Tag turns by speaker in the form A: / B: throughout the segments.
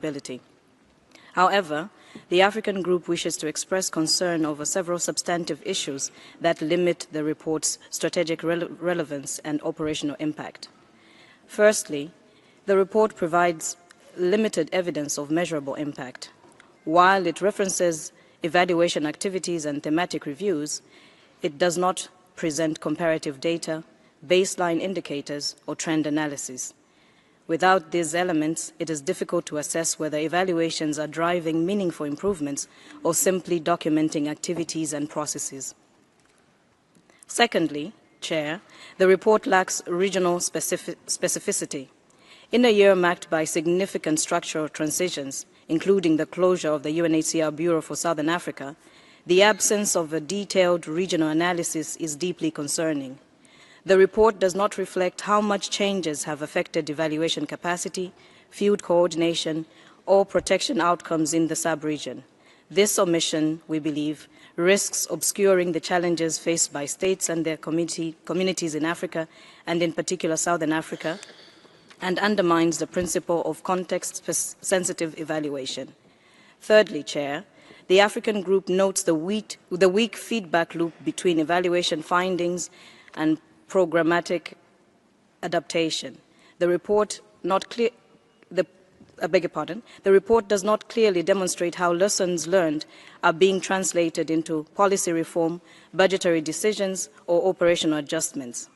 A: accountability. However, the African Group wishes to express concern over several substantive issues that limit the report's strategic relevance and operational impact. Firstly, the report provides limited evidence of measurable impact. While it references evaluation activities and thematic reviews, it does not present comparative data, baseline indicators, or trend analysis. Without these elements, it is difficult to assess whether evaluations are driving meaningful improvements or simply documenting activities and processes. Secondly, Chair, the report lacks regional specificity. In a year marked by significant structural transitions, including the closure of the UNHCR Bureau for Southern Africa, the absence of a detailed regional analysis is deeply concerning. The report does not reflect how much changes have affected evaluation capacity, field coordination, or protection outcomes in the sub-region. This omission, we believe, risks obscuring the challenges faced by states and their communities in Africa, and in particular Southern Africa, and undermines the principle of context-sensitive evaluation. Thirdly, Chair, the African Group notes the weak feedback loop between evaluation findings and programmatic adaptation. The report does not clearly demonstrate how lessons learned are being translated into policy reform, budgetary decisions, or operational adjustments.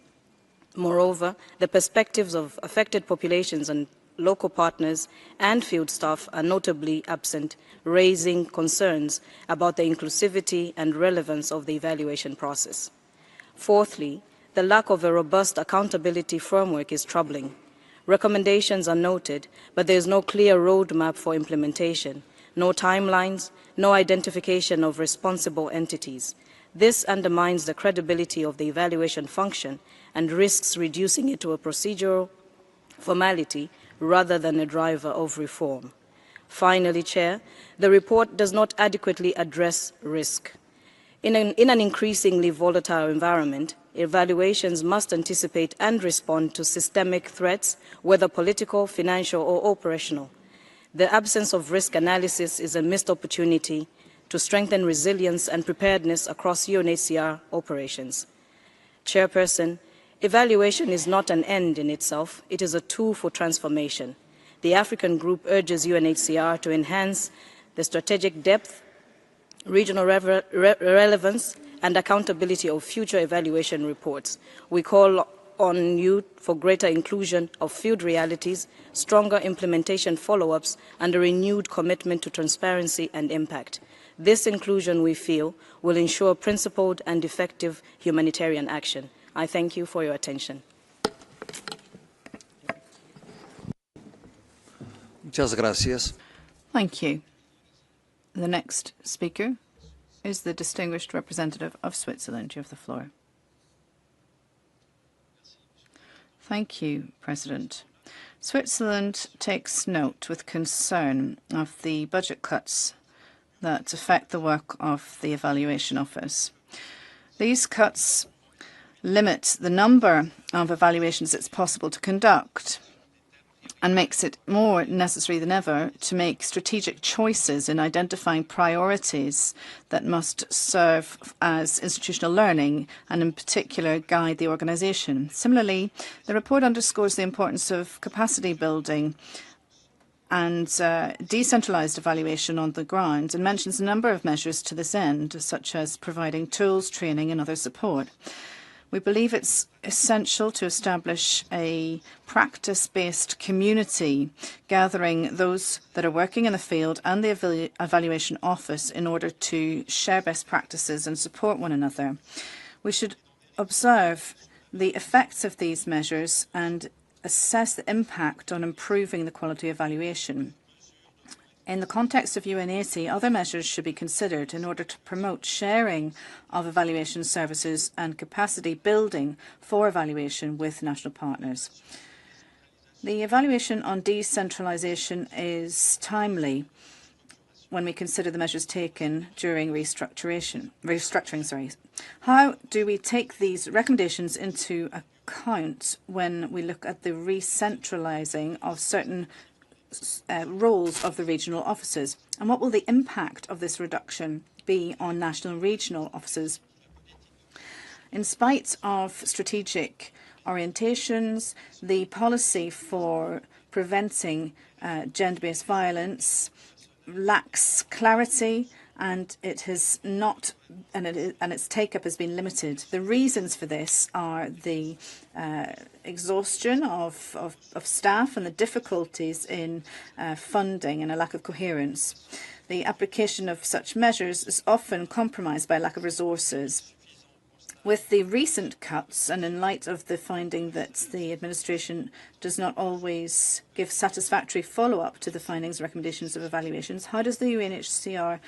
A: Moreover, the perspectives of affected populations and local partners and field staff are notably absent, raising concerns about the inclusivity and relevance of the evaluation process. Fourthly, the lack of a robust accountability framework is troubling. Recommendations are noted, but there is no clear roadmap for implementation, no timelines, no identification of responsible entities. This undermines the credibility of the evaluation function and risks reducing it to a procedural formality rather than a driver of reform. Finally, Chair, the report does not adequately address risk. In an increasingly volatile environment, evaluations must anticipate and respond to systemic threats, whether political, financial, or operational. The absence of risk analysis is a missed opportunity to strengthen resilience and preparedness across UNHCR operations. Chairperson, evaluation is not an end in itself, it is a tool for transformation. The African Group urges UNHCR to enhance the strategic depth, regional relevance, and accountability of future evaluation reports. We call on you for greater inclusion of field realities, stronger implementation follow-ups, and a renewed commitment to transparency and impact. This inclusion, we feel, will ensure principled and effective humanitarian action. I thank you for your attention.
B: Muchas gracias.
C: Thank you. The next speaker is the distinguished representative of Switzerland. You have the floor. Thank you, President. Switzerland takes note with concern of the budget cuts that affect the work of the Evaluation Office. These cuts limit the number of evaluations it's possible to conduct and makes it more necessary than ever to make strategic choices in identifying priorities that must serve as institutional learning and in particular guide the organisation. Similarly, the report underscores the importance of capacity building and decentralised evaluation on the ground and mentions a number of measures to this end, such as providing tools, training and other support. We believe it's essential to establish a practice-based community gathering those that are working in the field and the evaluation office in order to share best practices and support one another. We should observe the effects of these measures and assess the impact on improving the quality of evaluation. In the context of UNHCR, other measures should be considered in order to promote sharing of evaluation services and capacity building for evaluation with national partners. The evaluation on decentralisation is timely when we consider the measures taken during restructuring. How do we take these recommendations into account when we look at the re-centralising of certain roles of the regional officers? And what will the impact of this reduction be on national and regional officers? In spite of strategic orientations, the policy for preventing gender-based violence lacks clarity, and its take-up has been limited. The reasons for this are the exhaustion of staff and the difficulties in funding and a lack of coherence. The application of such measures is often compromised by lack of resources. With the recent cuts, and in light of the finding that the administration does not always give satisfactory follow-up to the findings and recommendations of evaluations, how does the UNHCR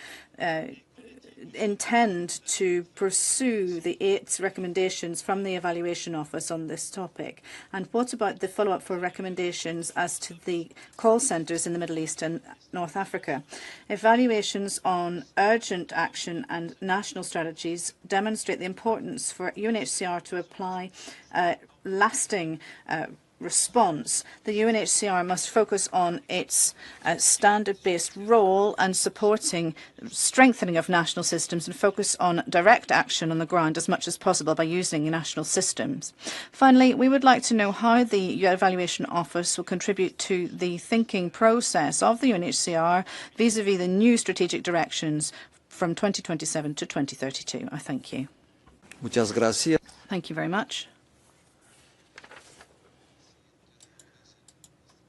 C: intend to pursue the 8 recommendations from the Evaluation Office on this topic? And what about the follow-up for recommendations as to the call centres in the Middle East and North Africa? Evaluations on urgent action and national strategies demonstrate the importance for UNHCR to apply lasting response. The UNHCR must focus on its standard-based role and strengthening of national systems, and focus on direct action on the ground as much as possible by using national systems. Finally, we would like to know how the Evaluation Office will contribute to the thinking process of the UNHCR vis-à-vis the new strategic directions from 2027 to 2032. I thank you.
B: Muchas gracias.
C: Thank you very much.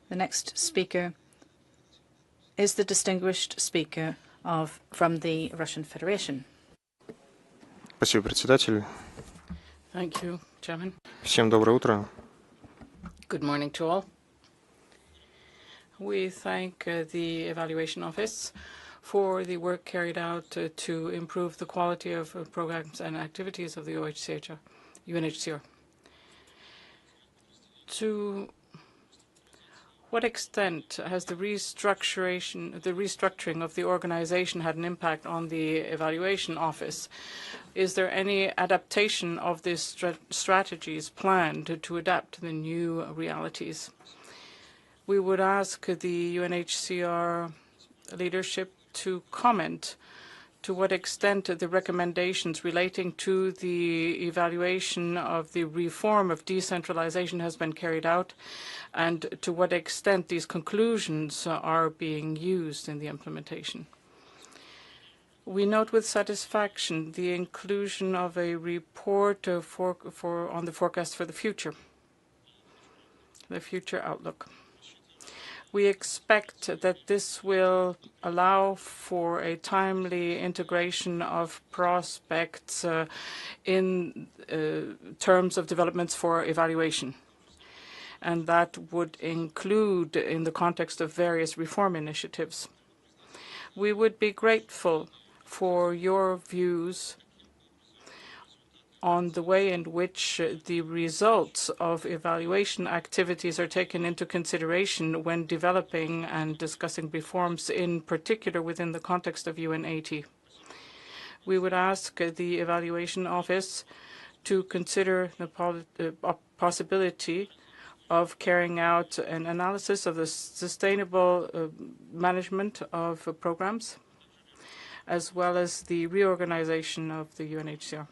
C: The next speaker is the distinguished speaker from the Russian Federation.
D: Спасибо, председатель.
E: Thank you, Chairman.
D: Всем доброе утро.
E: Good morning to all. We thank the Evaluation Office for the work carried out to improve the quality of programs and activities of the UNHCR. To what extent has the restructuring of the organization had an impact on the Evaluation Office? Is there any adaptation of these strategies planned to adapt to the new realities? We would ask the UNHCR leadership to comment to what extent the recommendations relating to the evaluation of the reform of decentralization has been carried out, and to what extent these conclusions are being used in the implementation. We note with satisfaction the inclusion of a report on the forecast for the future outlook. We expect that this will allow for a timely integration of prospects in terms of developments for evaluation. And that would include in the context of various reform initiatives. We would be grateful for your views on the way in which the results of evaluation activities are taken into consideration when developing and discussing reforms, in particular within the context of UN80. We would ask the Evaluation Office to consider the possibility of carrying out an analysis of the sustainable management of programs, as well as the reorganization of the UNHCR.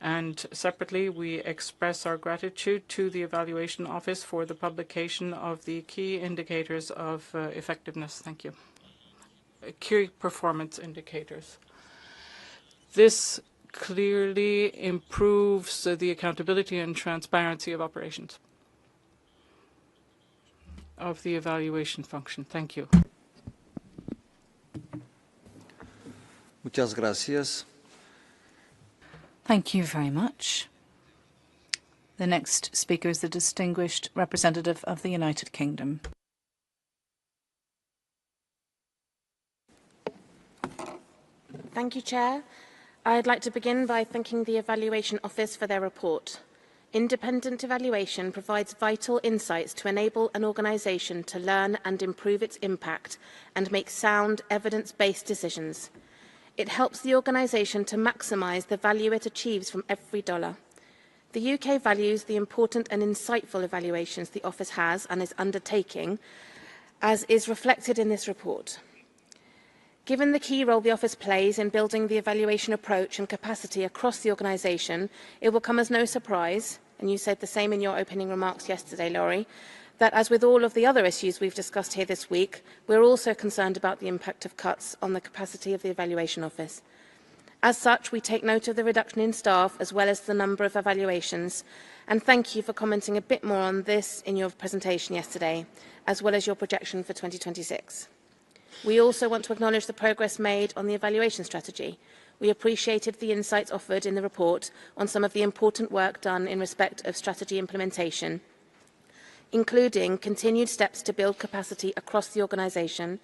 E: And separately, we express our gratitude to the Evaluation Office for the publication of the key indicators of effectiveness. Thank you. Key performance indicators. This clearly improves the accountability and transparency of operations of the evaluation function. Thank you.
B: Muchas gracias.
C: Thank you very much. The next speaker is the distinguished representative of the United Kingdom.
F: Thank you, Chair. I'd like to begin by thanking the Evaluation Office for their report. Independent evaluation provides vital insights to enable an organisation to learn and improve its impact and make sound, evidence-based decisions. It helps the organisation to maximise the value it achieves from every dollar. The UK values the important and insightful evaluations the Office has and is undertaking, as is reflected in this report. Given the key role the Office plays in building the evaluation approach and capacity across the organisation, it will come as no surprise, and you said the same in your opening remarks yesterday, Laurie, that as with all of the other issues we've discussed here this week, we're also concerned about the impact of cuts on the capacity of the Evaluation Office. As such, we take note of the reduction in staff as well as the number of evaluations, and thank you for commenting a bit more on this in your presentation yesterday, as well as your projection for 2026. We also want to acknowledge the progress made on the evaluation strategy. We appreciated the insights offered in the report on some of the important work done in respect of strategy implementation, including continued steps to build capacity across the organisation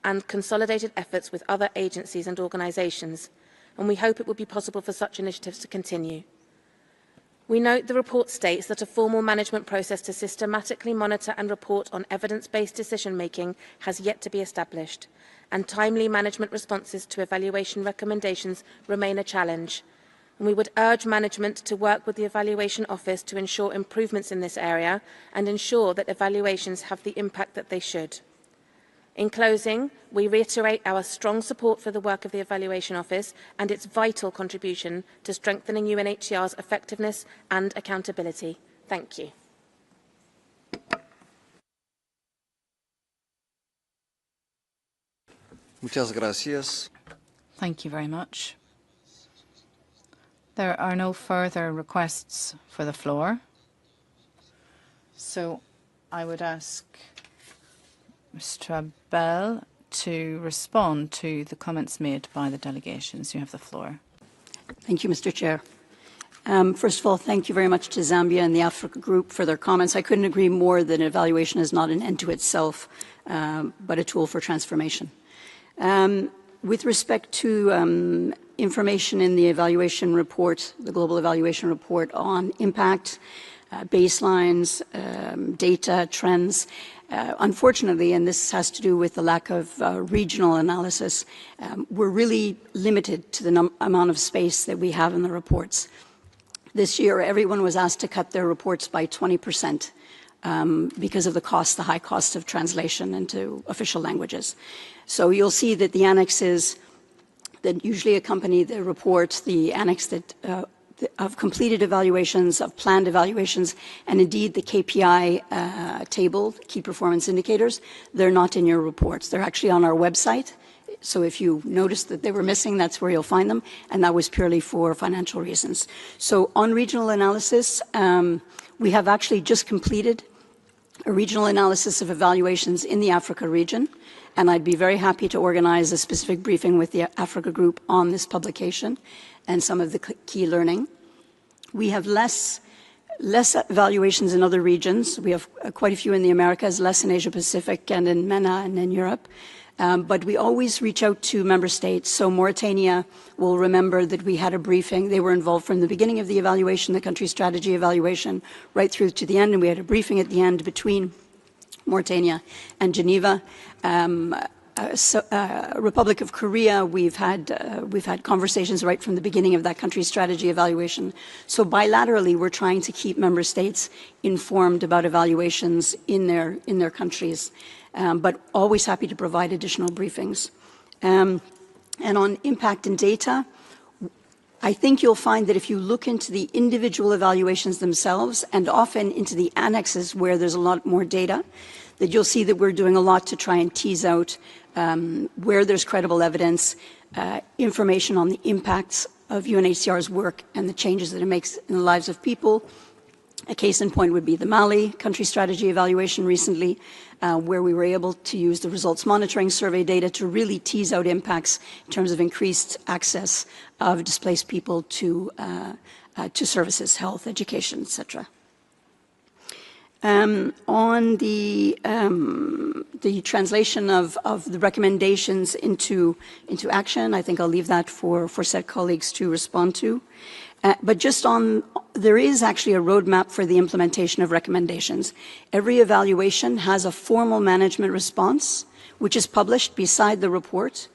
F: and consolidated efforts with other agencies and organisations, and we hope it will be possible for such initiatives to continue. We note the report states that a formal management process to systematically monitor and report on evidence-based decision-making has yet to be established, and timely management responses to evaluation recommendations remain a challenge. And we would urge management to work with the Evaluation Office to ensure improvements in this area and ensure that evaluations have the impact that they should. In closing, we reiterate our strong support for the work of the Evaluation Office and its vital contribution to strengthening UNHCR's effectiveness and accountability. Thank you.
B: Muchas gracias.
C: Thank you very much. There are no further requests for the floor. So I would ask Mr. Bell to respond to the comments made by the delegations. You have the floor.
G: Thank you, Mr. Chair. First of all, thank you very much to Zambia and the Africa Group for their comments. I couldn't agree more that evaluation is not an end to itself, but a tool for transformation. With respect to information in the evaluation report, the global evaluation report on impact, baselines, data, trends, unfortunately, and this has to do with the lack of regional analysis, we're really limited to the amount of space that we have in the reports. This year, everyone was asked to cut their reports by 20% because of the high cost of translation into official languages. So you'll see that the annexes that usually accompany the report, the annex that of completed evaluations, of planned evaluations, and indeed the KPI table, key performance indicators, they're not in your reports. They're actually on our website. So if you noticed that they were missing, that's where you'll find them, and that was purely for financial reasons. So on regional analysis, we have actually just completed a regional analysis of evaluations in the Africa region, and I'd be very happy to organize a specific briefing with the Africa Group on this publication and some of the key learning. We have less evaluations in other regions. We have quite a few in the Americas, less in Asia Pacific and in MENA and in Europe. But we always reach out to member states. So Mauritania will remember that we had a briefing. They were involved from the beginning of the evaluation, the country strategy evaluation, right through to the end, and we had a briefing at the end between Mauritania and Geneva. Republic of Korea, we've had conversations right from the beginning of that country strategy evaluation. So bilaterally, we're trying to keep member states informed about evaluations in their countries, but always happy to provide additional briefings. And on impact and data, I think you'll find that if you look into the individual evaluations themselves and often into the annexes where there's a lot more data, that you'll see that we're doing a lot to try and tease out where there's credible evidence, information on the impacts of UNHCR's work and the changes that it makes in the lives of people. A case in point would be the Mali country strategy evaluation recently, where we were able to use the results monitoring survey data to really tease out impacts in terms of increased access of displaced people to services, health, education, etc. On the translation of the recommendations into action, I think I'll leave that for said colleagues to respond to. But just on, there is actually a roadmap for the implementation of recommendations. Every evaluation has a formal management response, which is published beside the report,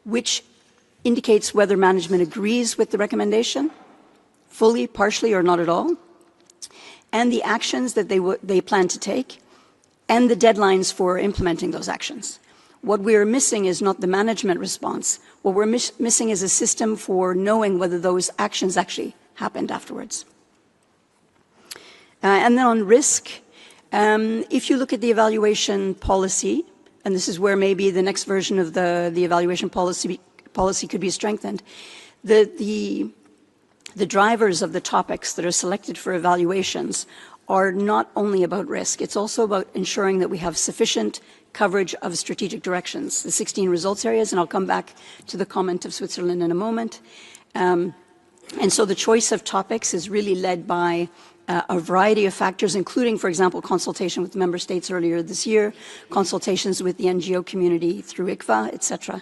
G: which indicates whether management agrees with the recommendation, fully, partially, or not at all, and the actions that they plan to take, and the deadlines for implementing those actions. What we're missing is not the management response. What we're missing is a system for knowing whether those actions actually happened afterwards. And then on risk, if you look at the evaluation policy, and this is where maybe the next version of the evaluation policy could be strengthened, the drivers of the topics that are selected for evaluations are not only about risk, it's also about ensuring that we have sufficient coverage of strategic directions, the 16 results areas, and I'll come back to the comment of Switzerland in a moment. And so the choice of topics is really led by a variety of factors, including, for example, consultation with member states earlier this year, consultations with the NGO community through ICFA, etc.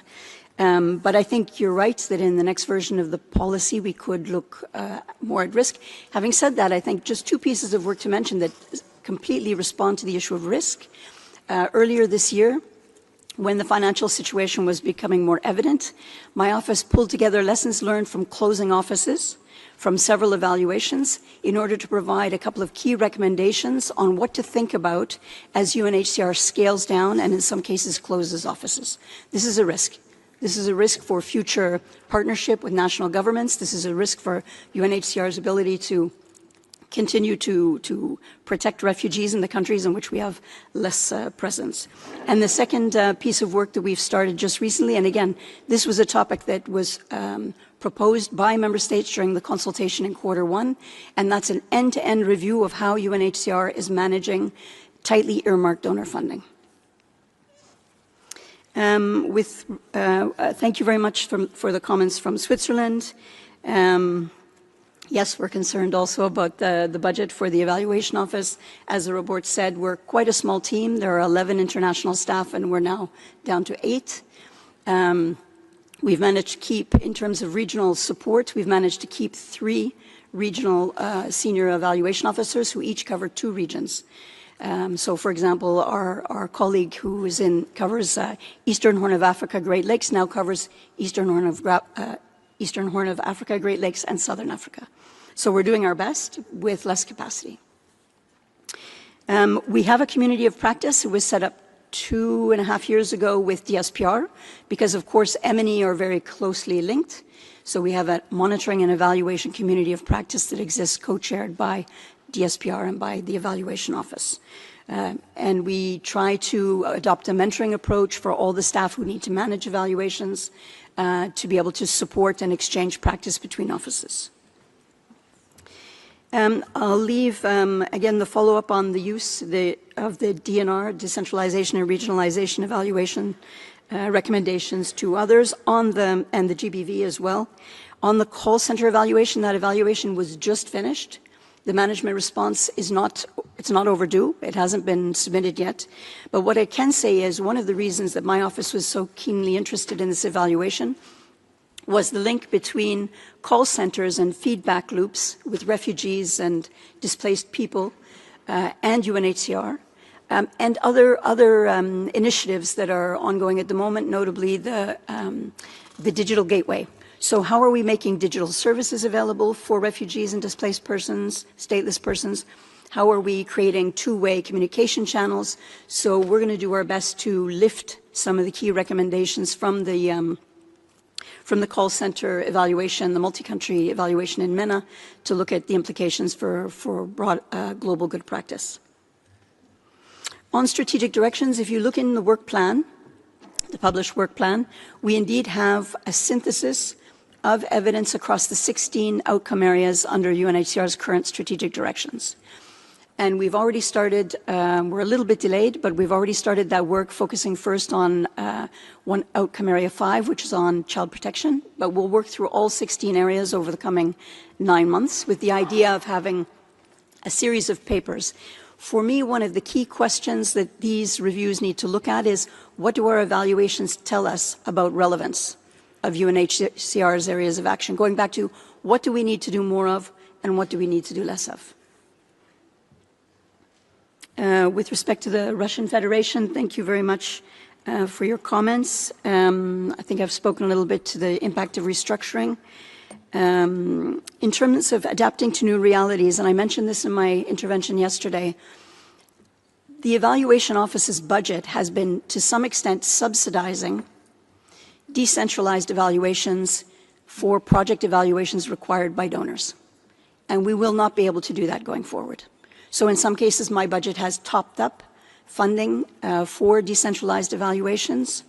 G: But I think you're right that in the next version of the policy we could look more at risk. Having said that, I think just two pieces of work to mention that completely respond to the issue of risk. Earlier this year, when the financial situation was becoming more evident, my office pulled together lessons learned from closing offices, from several evaluations, in order to provide a couple of key recommendations on what to think about as UNHCR scales down and in some cases closes offices. This is a risk. This is a risk for future partnership with national governments. This is a risk for UNHCR's ability to continue to protect refugees in the countries in which we have less presence. And the second piece of work that we've started just recently, and again, this was a topic that was proposed by member states during the consultation in Q1, and that's an end-to-end review of how UNHCR is managing tightly earmarked donor funding. Thank you very much for the comments from Switzerland. Yes, we're concerned also about the budget for the evaluation office. As the report said, we're quite a small team. There are 11 international staff, and we're now down to 8. We've managed to keep, in terms of regional support, we've managed to keep 3 regional senior evaluation officers who each cover 2 regions. So, for example, our colleague who covers Eastern Horn of Africa, Great Lakes, now covers Eastern Horn of Africa, Great Lakes, and Southern Africa. So we're doing our best with less capacity. We have a community of practice. It was set up 2.5 years ago with DSPR because, of course, M&E are very closely linked. So we have a monitoring and evaluation community of practice that exists co-chaired by DSPR and by the evaluation office. And we try to adopt a mentoring approach for all the staff who need to manage evaluations to be able to support and exchange practice between offices. I'll leave, again, the follow-up on the use of the DNR, decentralization and regionalization evaluation recommendations to others and the GBV as well. On the call center evaluation, that evaluation was just finished. The management response is not overdue. It hasn't been submitted yet. But what I can say is one of the reasons that my office was so keenly interested in this evaluation was the link between call centers and feedback loops with refugees and displaced people and UNHCR and other initiatives that are ongoing at the moment, notably the digital gateway. So how are we making digital services available for refugees and displaced persons, stateless persons? How are we creating two-way communication channels? So we're going to do our best to lift some of the key recommendations from the call center evaluation, the multi-country evaluation in MENA, to look at the implications for broad global good practice. On strategic directions, if you look in the work plan, the published work plan, we indeed have a synthesis of evidence across the 16 outcome areas under UNHCR's current strategic directions. And we've already started, we're a little bit delayed, but we've already started that work focusing first on one outcome area 5, which is on child protection. But we'll work through all 16 areas over the coming 9 months with the idea of having a series of papers. For me, one of the key questions that these reviews need to look at is what do our evaluations tell us about relevance of UNHCR's areas of action, going back to what do we need to do more of and what do we need to do less of. With respect to the Russian Federation, thank you very much for your comments. I think I've spoken a little bit to the impact of restructuring. In terms of adapting to new realities, and I mentioned this in my intervention yesterday, The Evaluation Office's budget has been, to some extent, subsidizing decentralized evaluations for project evaluations required by donors. And we will not be able to do that going forward. So in some cases, my budget has topped up funding for decentralized evaluations.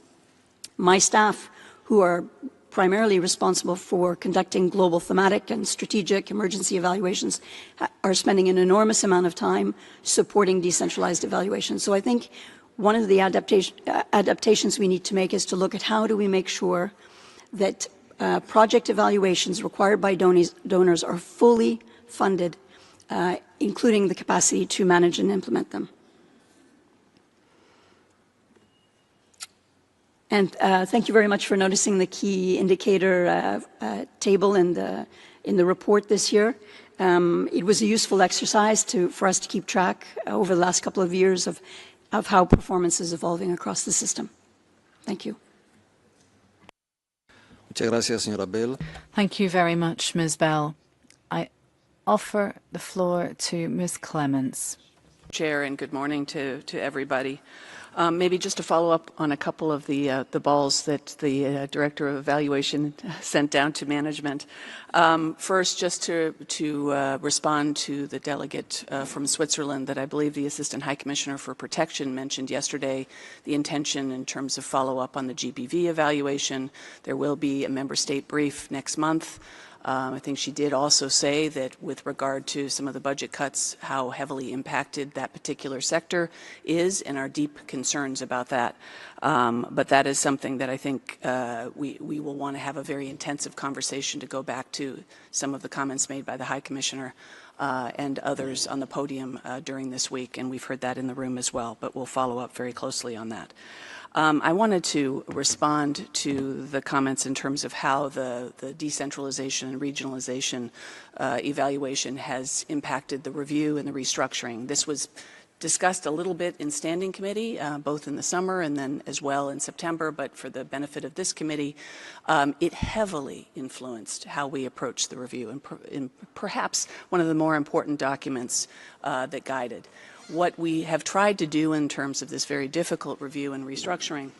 G: My staff, who are primarily responsible for conducting global thematic and strategic emergency evaluations, are spending an enormous amount of time supporting decentralized evaluations. So I think one of the adaptations we need to make is to look at how do we make sure that project evaluations required by donors are fully funded, including the capacity to manage and implement them. And thank you very much for noticing the key indicator table in the report this year. It was a useful exercise for us to keep track over the last couple of years of how performance is evolving across the system. Thank you.
B: Muchas gracias, señora Bell.
C: Thank you very much, Ms. Bell. I offer the floor to Ms. Clements.
H: Chair, and good morning to everybody. Maybe just to follow up on a couple of the balls that the Director of Evaluation sent down to management. First, just to respond to the delegate from Switzerland that I believe the Assistant High Commissioner for Protection mentioned yesterday, the intention in terms of follow-up on the GBV evaluation. There will be a member state brief next month. I think she did also say that with regard to some of the budget cuts, how heavily impacted that particular sector is, and our deep concerns about that. But that is something that I think we will want to have a very intensive conversation to go back to some of the comments made by the High Commissioner and others on the podium during this week, and we've heard that in the room as well, but we'll follow up very closely on that. I wanted to respond to the comments in terms of how the decentralization and regionalization evaluation has impacted the review and the restructuring. This was discussed a little bit in standing committee, both in the summer and then as well in September, but for the benefit of this committee, it heavily influenced how we approach the review and perhaps one of the more important documents that guided. What we have tried to do in terms of this very difficult review and restructuring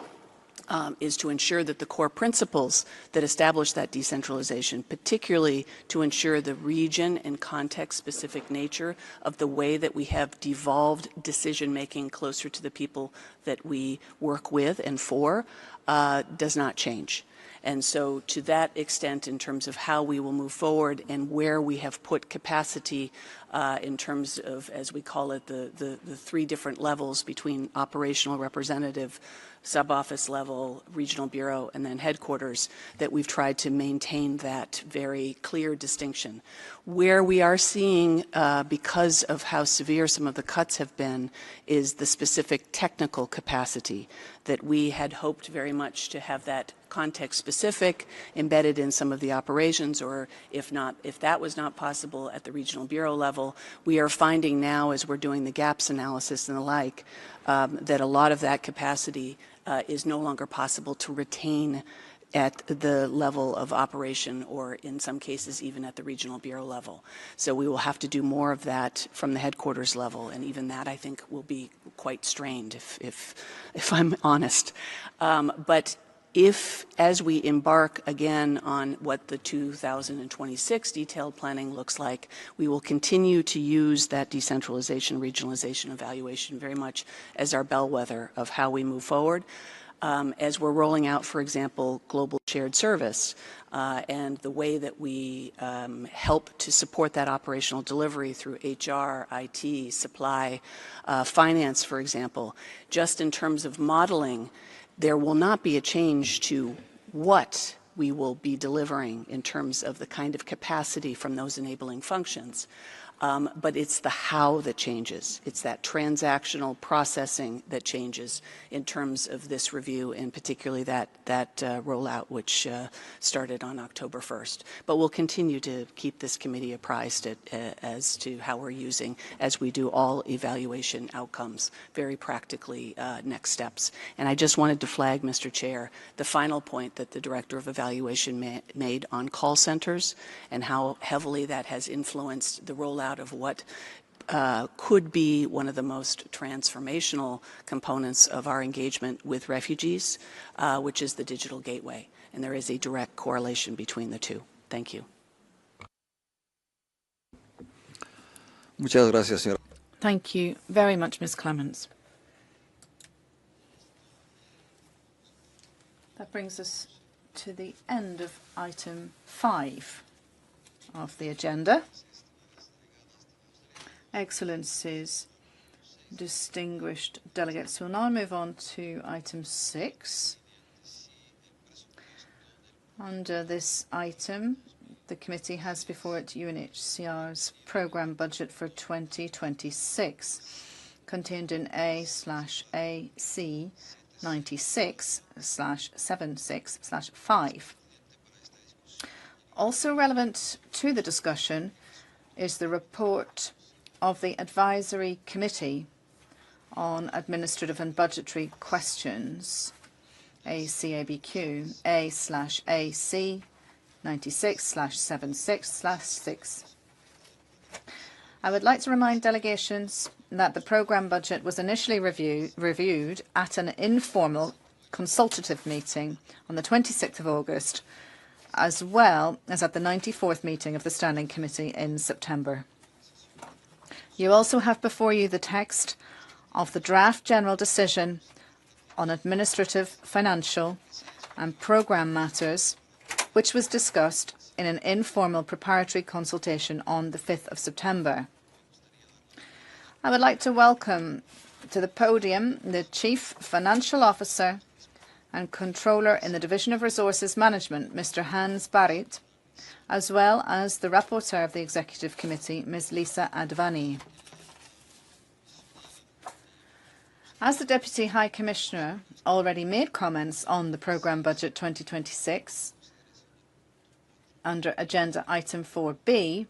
H: is to ensure that the core principles that establish that decentralization, particularly to ensure the region and context-specific nature of the way that we have devolved decision-making closer to the people that we work with and for, does not change. And so to that extent, in terms of how we will move forward and where we have put capacity in terms of, as we call it, the three different levels between operational representative, sub-office level, regional bureau, and then headquarters, that we've tried to maintain that very clear distinction. Where we are seeing, because of how severe some of the cuts have been, is the specific technical capacity that we had hoped very much to have that context specific embedded in some of the operations, or if that was not possible at the regional bureau level, we are finding now as we're doing the gaps analysis and the like, that a lot of that capacity is no longer possible to retain at the level of operation, or in some cases even at the regional bureau level. So we will have to do more of that from the headquarters level, and even that I think will be quite strained if I'm honest. But if, as we embark again on what the 2026 detailed planning looks like, we will continue to use that decentralization, regionalization evaluation very much as our bellwether of how we move forward. As we're rolling out, for example, global shared service and the way that we help to support that operational delivery through HR, IT, supply, finance, for example, just in terms of modeling, there will not be a change to what we will be delivering in terms of the kind of capacity from those enabling functions. But it's the how that changes. It's that transactional processing that changes in terms of this review, and particularly that rollout, which started on October 1st. But we'll continue to keep this committee apprised as to how we're using, as we do all evaluation outcomes, very practically next steps. And I just wanted to flag, Mr. Chair, the final point that the Director of Evaluation made on call centers and how heavily that has influenced the rollout of what could be one of the most transformational components of our engagement with refugees, which is the digital gateway. And there is a direct correlation between the two. Thank you.
B: Muchas gracias, señora.
C: Thank you very much, Ms. Clements. That brings us to the end of item 5 of the agenda. Excellencies, distinguished delegates, we'll now move on to item 6. Under this item, the committee has before it UNHCR's programme budget for 2026, contained in A/AC 96/76/5. Also relevant to the discussion is the report of the Advisory Committee on Administrative and Budgetary Questions, ACABQ, A/AC 96/76/6. I would like to remind delegations that the programme budget was initially reviewed at an informal consultative meeting on the 26th of August, as well as at the 94th meeting of the Standing Committee in September. You also have before you the text of the draft general decision on administrative, financial and programme matters, which was discussed in an informal preparatory consultation on the 5th of September. I would like to welcome to the podium the Chief Financial Officer and Controller in the Division of Resources Management, Mr. Hans Barrit, as well as the Rapporteur of the Executive Committee, Ms. Lisa Advani. As the Deputy High Commissioner already made comments on the Programme Budget 2026 under Agenda Item 4B,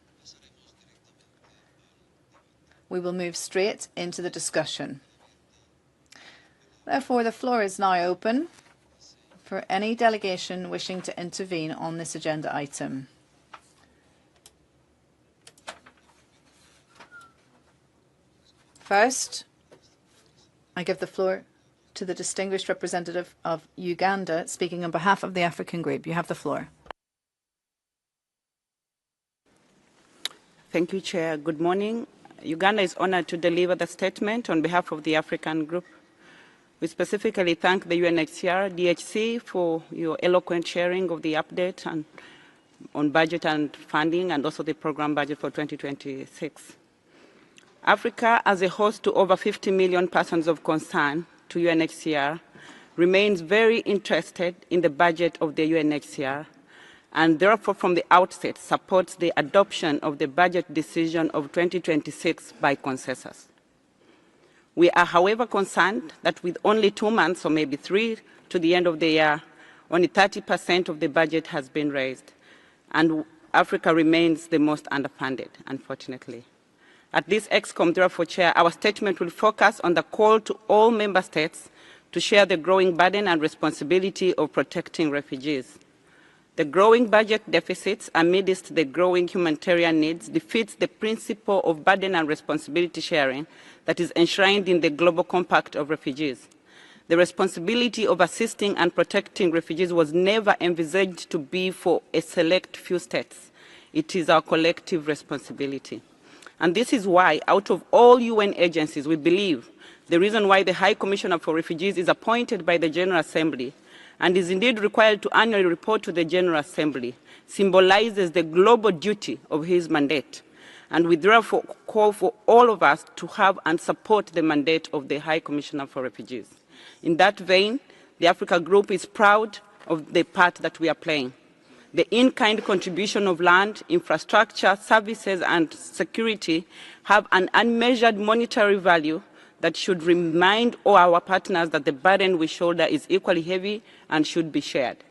C: we will move straight into the discussion. Therefore, the floor is now open for any delegation wishing to intervene on this agenda item. First, I give the floor to the distinguished representative of Uganda, speaking on behalf of the African Group. You have the floor.
I: Thank you, Chair. Good morning. Uganda is honored to deliver the statement on behalf of the African Group. We specifically thank the UNHCR DHC for your eloquent sharing of the update on budget and funding, and also the program budget for 2026. Africa, as a host to over 50 million persons of concern to UNHCR, remains very interested in the budget of the UNHCR, and therefore from the outset supports the adoption of the budget decision of 2026 by consensus. We are, however, concerned that with only 2 months or maybe 3 to the end of the year, only 30% of the budget has been raised, and Africa remains the most underfunded, unfortunately. At this ExCom, therefore, Chair, our statement will focus on the call to all Member States to share the growing burden and responsibility of protecting refugees. The growing budget deficits amidst the growing humanitarian needs defeats the principle of burden and responsibility sharing that is enshrined in the Global Compact of Refugees. The responsibility of assisting and protecting refugees was never envisaged to be for a select few states. It is our collective responsibility. And this is why, out of all UN agencies, we believe the reason why the High Commissioner for Refugees is appointed by the General Assembly and is indeed required to annually report to the General Assembly symbolizes the global duty of his mandate. And we therefore call for all of us to have and support the mandate of the High Commissioner for Refugees. In that vein, the Africa Group is proud of the part that we are playing. The in-kind contribution of land, infrastructure, services and security have an unmeasured monetary value that should remind all our partners that the burden we shoulder is equally heavy and should be shared.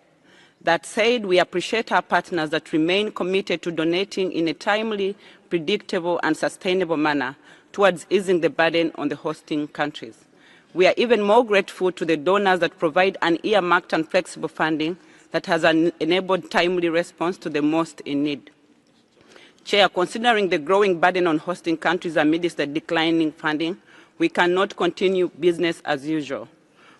I: That said, we appreciate our partners that remain committed to donating in a timely, predictable and sustainable manner towards easing the burden on the hosting countries. We are even more grateful to the donors that provide an earmarked and flexible funding that has enabled timely response to the most in need. Chair, considering the growing burden on hosting countries amidst the declining funding, we cannot continue business as usual.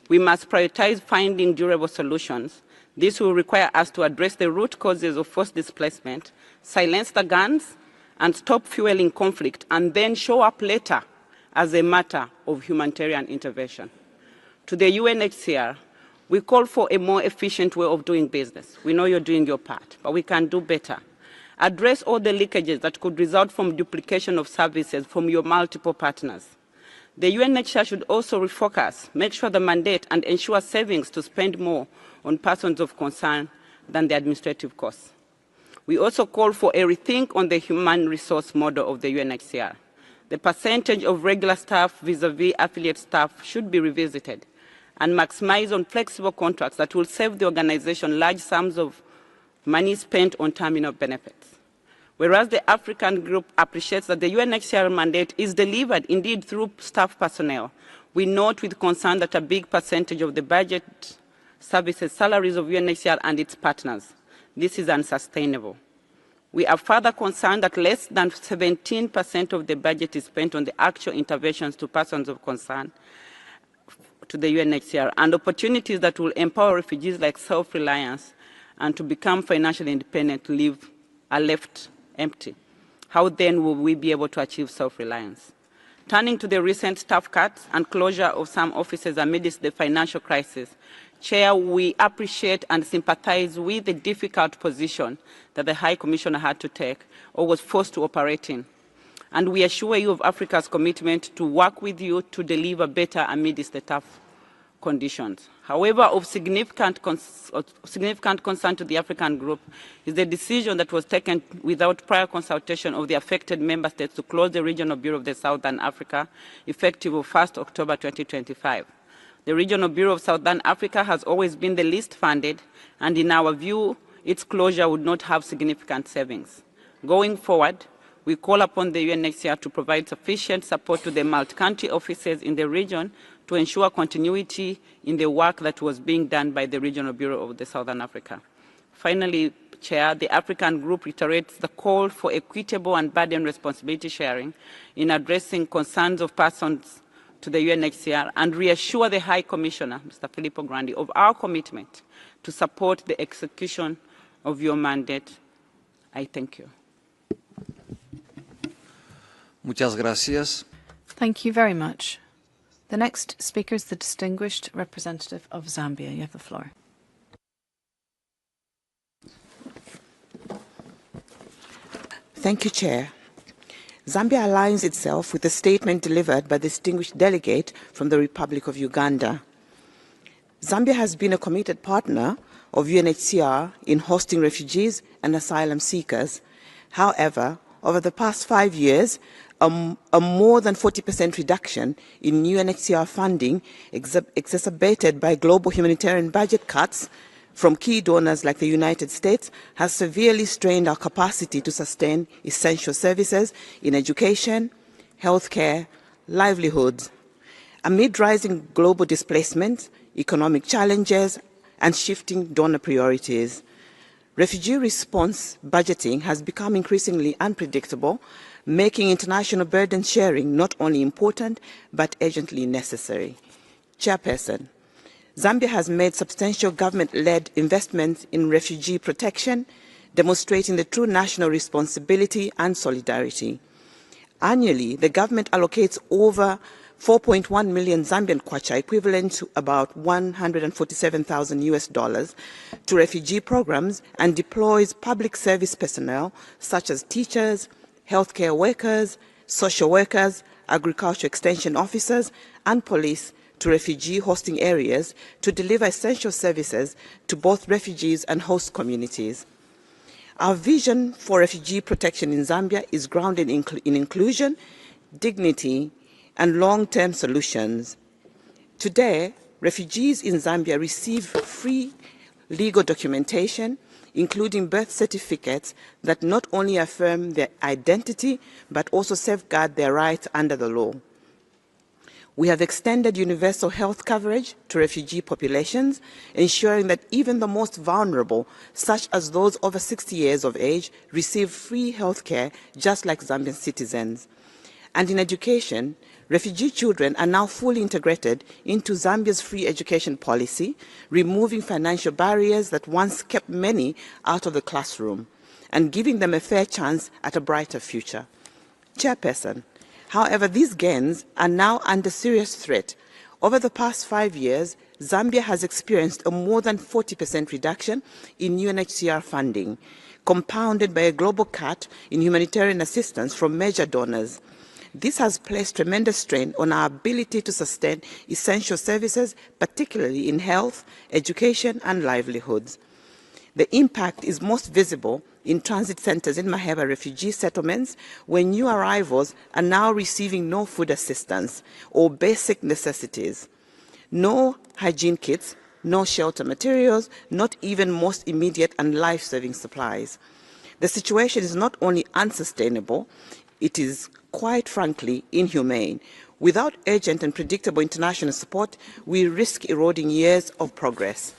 I: We must prioritize finding durable solutions. This will require us to address the root causes of forced displacement, silence the guns, and stop fueling conflict, and then show up later as a matter of humanitarian intervention. To the UNHCR, we call for a more efficient way of doing business. We know you're doing your part, but we can do better. Address all the leakages that could result from duplication of services from your multiple partners. The UNHCR should also refocus, make sure the mandate, and ensure savings to spend more on persons of concern than the administrative costs. We also call for a rethink on the human resource model of the UNHCR. The percentage of regular staff vis-à-vis affiliate staff should be revisited and maximize on flexible contracts that will save the organization large sums of money spent on terminal benefits. Whereas the African group appreciates that the UNHCR mandate is delivered indeed through staff personnel, we note with concern that a big percentage of the budget services salaries of UNHCR and its partners. This is unsustainable. We are further concerned that less than 17% of the budget is spent on the actual interventions to persons of concern to the UNHCR, and opportunities that will empower refugees like self-reliance and to become financially independent are left empty. How then will we be able to achieve self-reliance? Turning to the recent staff cuts and closure of some offices amidst the financial crisis, Chair, we appreciate and sympathize with the difficult position that the High Commissioner had to take or was forced to operate in. And we assure you of Africa's commitment to work with you to deliver better amidst the tough conditions. However, of significant concern to the African group is the decision that was taken without prior consultation of the affected member states to close the Regional Bureau of the Southern Africa, effective of 1st October 2025. The Regional Bureau of Southern Africa has always been the least funded, and in our view, its closure would not have significant savings. Going forward, we call upon the UNHCR to provide sufficient support to the multi-country offices in the region to ensure continuity in the work that was being done by the Regional Bureau of the Southern Africa. Finally, Chair, the African group reiterates the call for equitable and burden responsibility sharing in addressing concerns of persons to the UNHCR and reassure the High Commissioner, Mr. Filippo Grandi, of our commitment to support the execution of your mandate. I thank you.
B: Muchas gracias.
C: Thank you very much. The next speaker is the distinguished representative of Zambia. You have the floor.
J: Thank you, Chair. Zambia aligns itself with the statement delivered by the distinguished delegate from the Republic of Uganda. Zambia has been a committed partner of UNHCR in hosting refugees and asylum seekers. However, over the past 5 years, a more than 40% reduction in UNHCR funding, exacerbated by global humanitarian budget cuts from key donors like the United States, has severely strained our capacity to sustain essential services in education, healthcare, livelihoods. Amid rising global displacement, economic challenges, and shifting donor priorities, refugee response budgeting has become increasingly unpredictable, making international burden sharing not only important, but urgently necessary. Chairperson, Zambia has made substantial government-led investments in refugee protection, demonstrating the true national responsibility and solidarity. Annually, the government allocates over 4.1 million Zambian kwacha, equivalent to about $147,000 to refugee programs, and deploys public service personnel such as teachers, healthcare workers, social workers, agriculture extension officers, and police to refugee hosting areas to deliver essential services to both refugees and host communities. Our vision for refugee protection in Zambia is grounded in inclusion, dignity, and long-term solutions. Today, refugees in Zambia receive free legal documentation, including birth certificates that not only affirm their identity, but also safeguard their rights under the law. We have extended universal health coverage to refugee populations, ensuring that even the most vulnerable, such as those over 60 years of age, receive free health care just like Zambian citizens. And in education, refugee children are now fully integrated into Zambia's free education policy, removing financial barriers that once kept many out of the classroom and giving them a fair chance at a brighter future. Chairperson, however, these gains are now under serious threat. Over the past 5 years, Zambia has experienced a more than 40% reduction in UNHCR funding, compounded by a global cut in humanitarian assistance from major donors. This has placed tremendous strain on our ability to sustain essential services, particularly in health, education, and livelihoods. The impact is most visible in transit centers in Maheba refugee settlements, where new arrivals are now receiving no food assistance or basic necessities, no hygiene kits, no shelter materials, not even most immediate and life-saving supplies. The situation is not only unsustainable, it is quite frankly inhumane. Without urgent and predictable international support, we risk eroding years of progress.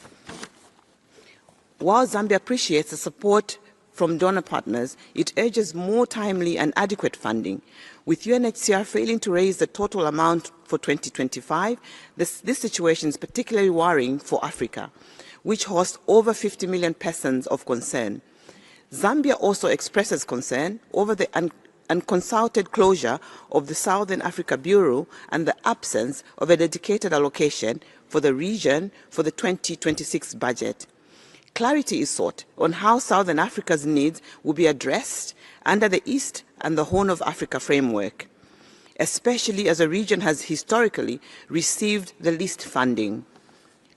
J: While Zambia appreciates the support from donor partners, it urges more timely and adequate funding. With UNHCR failing to raise the total amount for 2025, this situation is particularly worrying for Africa, which hosts over 50 million persons of concern. Zambia also expresses concern over the unconsulted closure of the Southern Africa Bureau and the absence of a dedicated allocation for the region for the 2026 budget. Clarity is sought on how Southern Africa's needs will be addressed under the East and the Horn of Africa framework, especially as the region has historically received the least funding.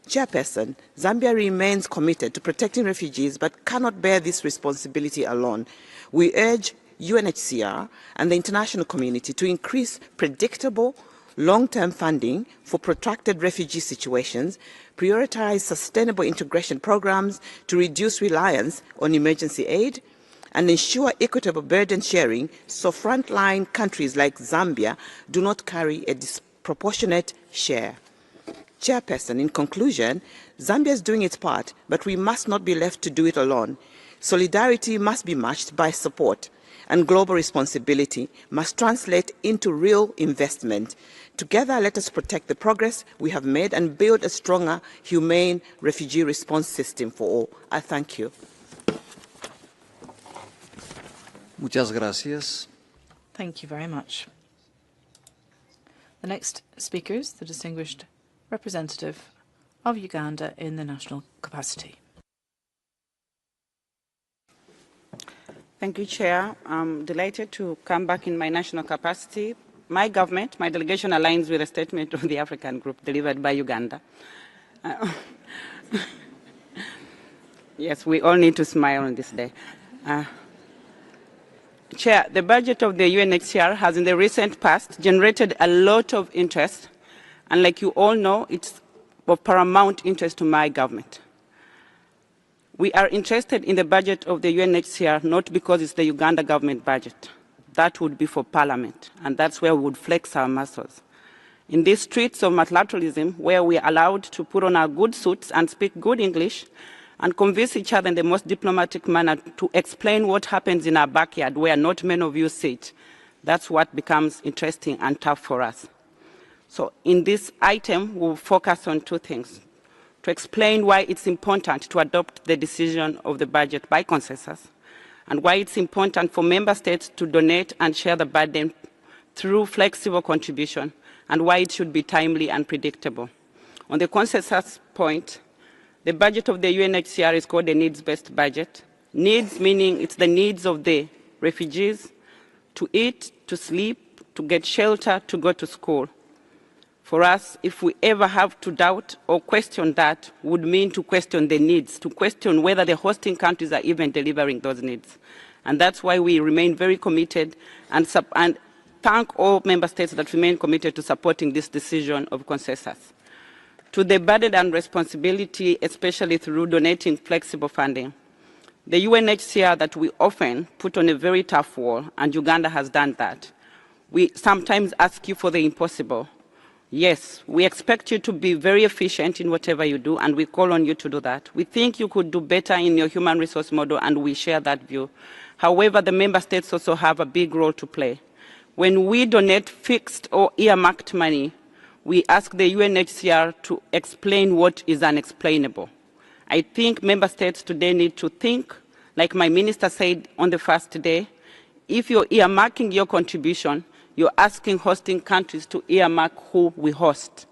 J: Chairperson, Zambia remains committed to protecting refugees but cannot bear this responsibility alone. We urge UNHCR and the international community to increase predictable, long-term funding for protracted refugee situations, prioritize sustainable integration programs to reduce reliance on emergency aid, and ensure equitable burden sharing so frontline countries like Zambia do not carry a disproportionate share. Chairperson, in conclusion, Zambia is doing its part, but we must not be left to do it alone. Solidarity must be matched by support, and global responsibility must translate into real investment. Together, let us protect the progress we have made and build a stronger, humane refugee response system for all. I thank you.
B: Muchas gracias.
C: Thank you very much. The next speaker is the distinguished representative of Uganda in the national capacity.
I: Thank you, Chair. I'm delighted to come back in my national capacity. My government, my delegation aligns with a statement of the African Group delivered by Uganda. Yes, we all need to smile on this day. Chair, the budget of the UNHCR has in the recent past generated a lot of interest, and like you all know, it's of paramount interest to my government. We are interested in the budget of the UNHCR not because it's the Uganda government budget. That would be for Parliament, and that's where we would flex our muscles. In these streets of multilateralism, where we are allowed to put on our good suits and speak good English and convince each other in the most diplomatic manner to explain what happens in our backyard where not many of you sit, that's what becomes interesting and tough for us. So in this item, we'll focus on two things: to explain why it's important to adopt the decision of the budget by consensus, and why it's important for member states to donate and share the burden through flexible contribution, and why it should be timely and predictable. On the consensus point, the budget of the UNHCR is called a needs-based budget. Needs meaning it's the needs of the refugees to eat, to sleep, to get shelter, to go to school. For us, if we ever have to doubt or question that, would mean to question the needs, to question whether the hosting countries are even delivering those needs. And that's why we remain very committed and thank all member states that remain committed to supporting this decision of consensus. To the burden and responsibility, especially through donating flexible funding. The UNHCR that we often put on a very tough wall, and Uganda has done that. We sometimes ask you for the impossible. Yes, we expect you to be very efficient in whatever you do, and we call on you to do that. We think you could do better in your human resource model, and we share that view. However, the member states also have a big role to play. When we donate fixed or earmarked money, we ask the UNHCR to explain what is unexplainable. I think member states today need to think, like my minister said on the first day, if you're earmarking your contribution, you're asking hosting countries to earmark who we host.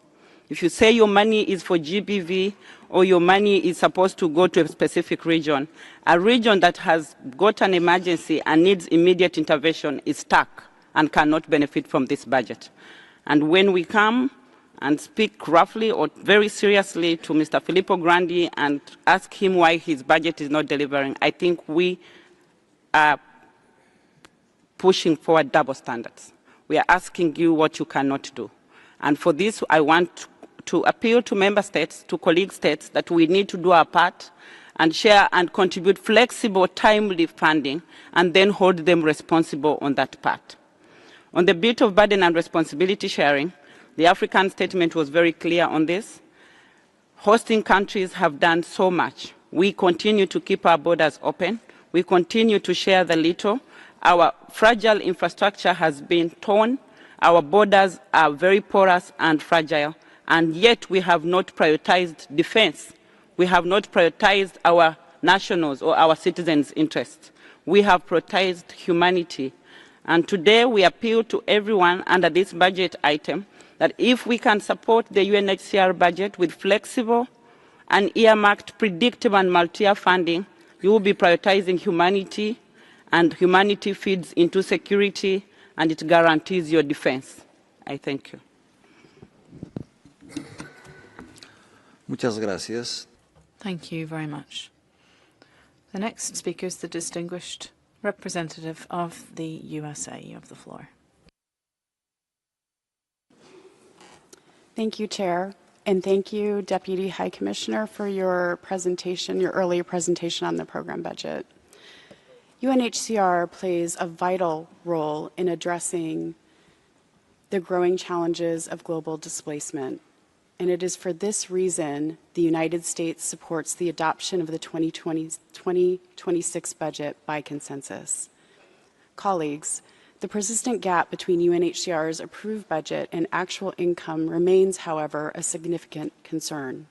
I: If you say your money is for GBV or your money is supposed to go to a specific region, a region that has got an emergency and needs immediate intervention is stuck and cannot benefit from this budget. And when we come and speak roughly or very seriously to Mr. Filippo Grandi and ask him why his budget is not delivering, I think we are pushing forward double standards. We are asking you what you cannot do. And for this, I want to appeal to member states, to colleague states, that we need to do our part and share and contribute flexible, timely funding, and then hold them responsible on that part. On the bit of burden and responsibility sharing, the African statement was very clear on this. Hosting countries have done so much. We continue to keep our borders open. We continue to share the little. Our fragile infrastructure has been torn. Our borders are very porous and fragile, and yet we have not prioritized defense. We have not prioritized our nationals or our citizens' interests. We have prioritized humanity. And today we appeal to everyone under this budget item that if we can support the UNHCR budget with flexible and earmarked, predictable and multi-year funding, you will be prioritizing humanity, and humanity feeds into security, and it guarantees your defense. I thank you.
B: Muchas gracias.
C: Thank you very much. The next speaker is the distinguished representative of the USA. You have the floor.
K: Thank you, Chair, and thank you, Deputy High Commissioner, for your presentation, your earlier presentation on the program budget. UNHCR plays a vital role in addressing the growing challenges of global displacement, and it is for this reason the United States supports the adoption of the 2026 budget by consensus. Colleagues, the persistent gap between UNHCR's approved budget and actual income remains, however, a significant concern.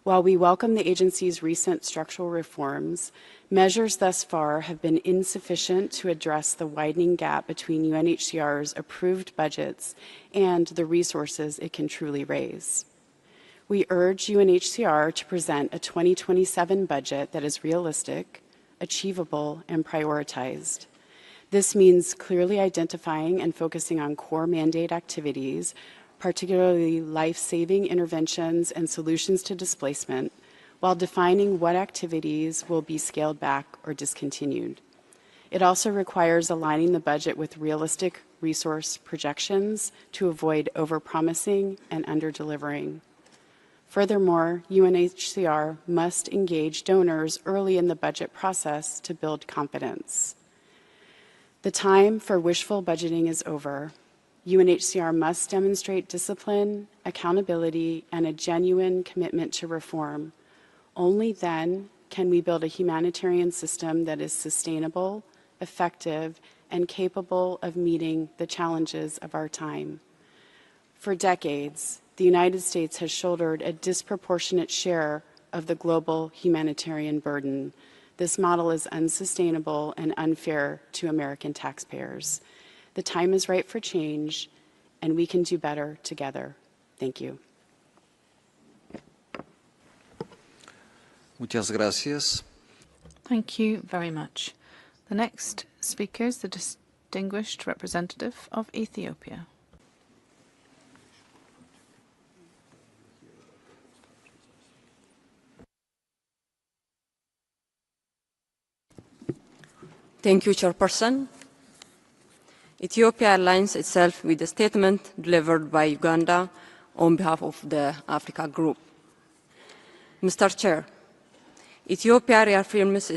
K: While we welcome the agency's recent structural reforms, measures thus far have been insufficient to address the widening gap between UNHCR's approved budgets and the resources it can truly raise. We urge UNHCR to present a 2027 budget that is realistic, achievable, and prioritized. This means clearly identifying and focusing on core mandate activities, particularly life-saving interventions and solutions to displacement, while defining what activities will be scaled back or discontinued. It also requires aligning the budget with realistic resource projections to avoid overpromising and under-delivering. Furthermore, UNHCR must engage donors early in the budget process to build confidence. The time for wishful budgeting is over. UNHCR must demonstrate discipline, accountability, and a genuine commitment to reform. Only then can we build a humanitarian system that is sustainable, effective, and capable of meeting the challenges of our time. For decades, the United States has shouldered a disproportionate share of the global humanitarian burden. This model is unsustainable and unfair to American taxpayers. The time is right for change, and we can do better together. Thank you.
B: Muchas gracias.
C: Thank you very much. The next speaker is the distinguished representative of Ethiopia.
L: Thank you, Chairperson. Ethiopia aligns itself with the statement delivered by Uganda on behalf of the Africa Group. Mr. Chair, Ethiopia reaffirms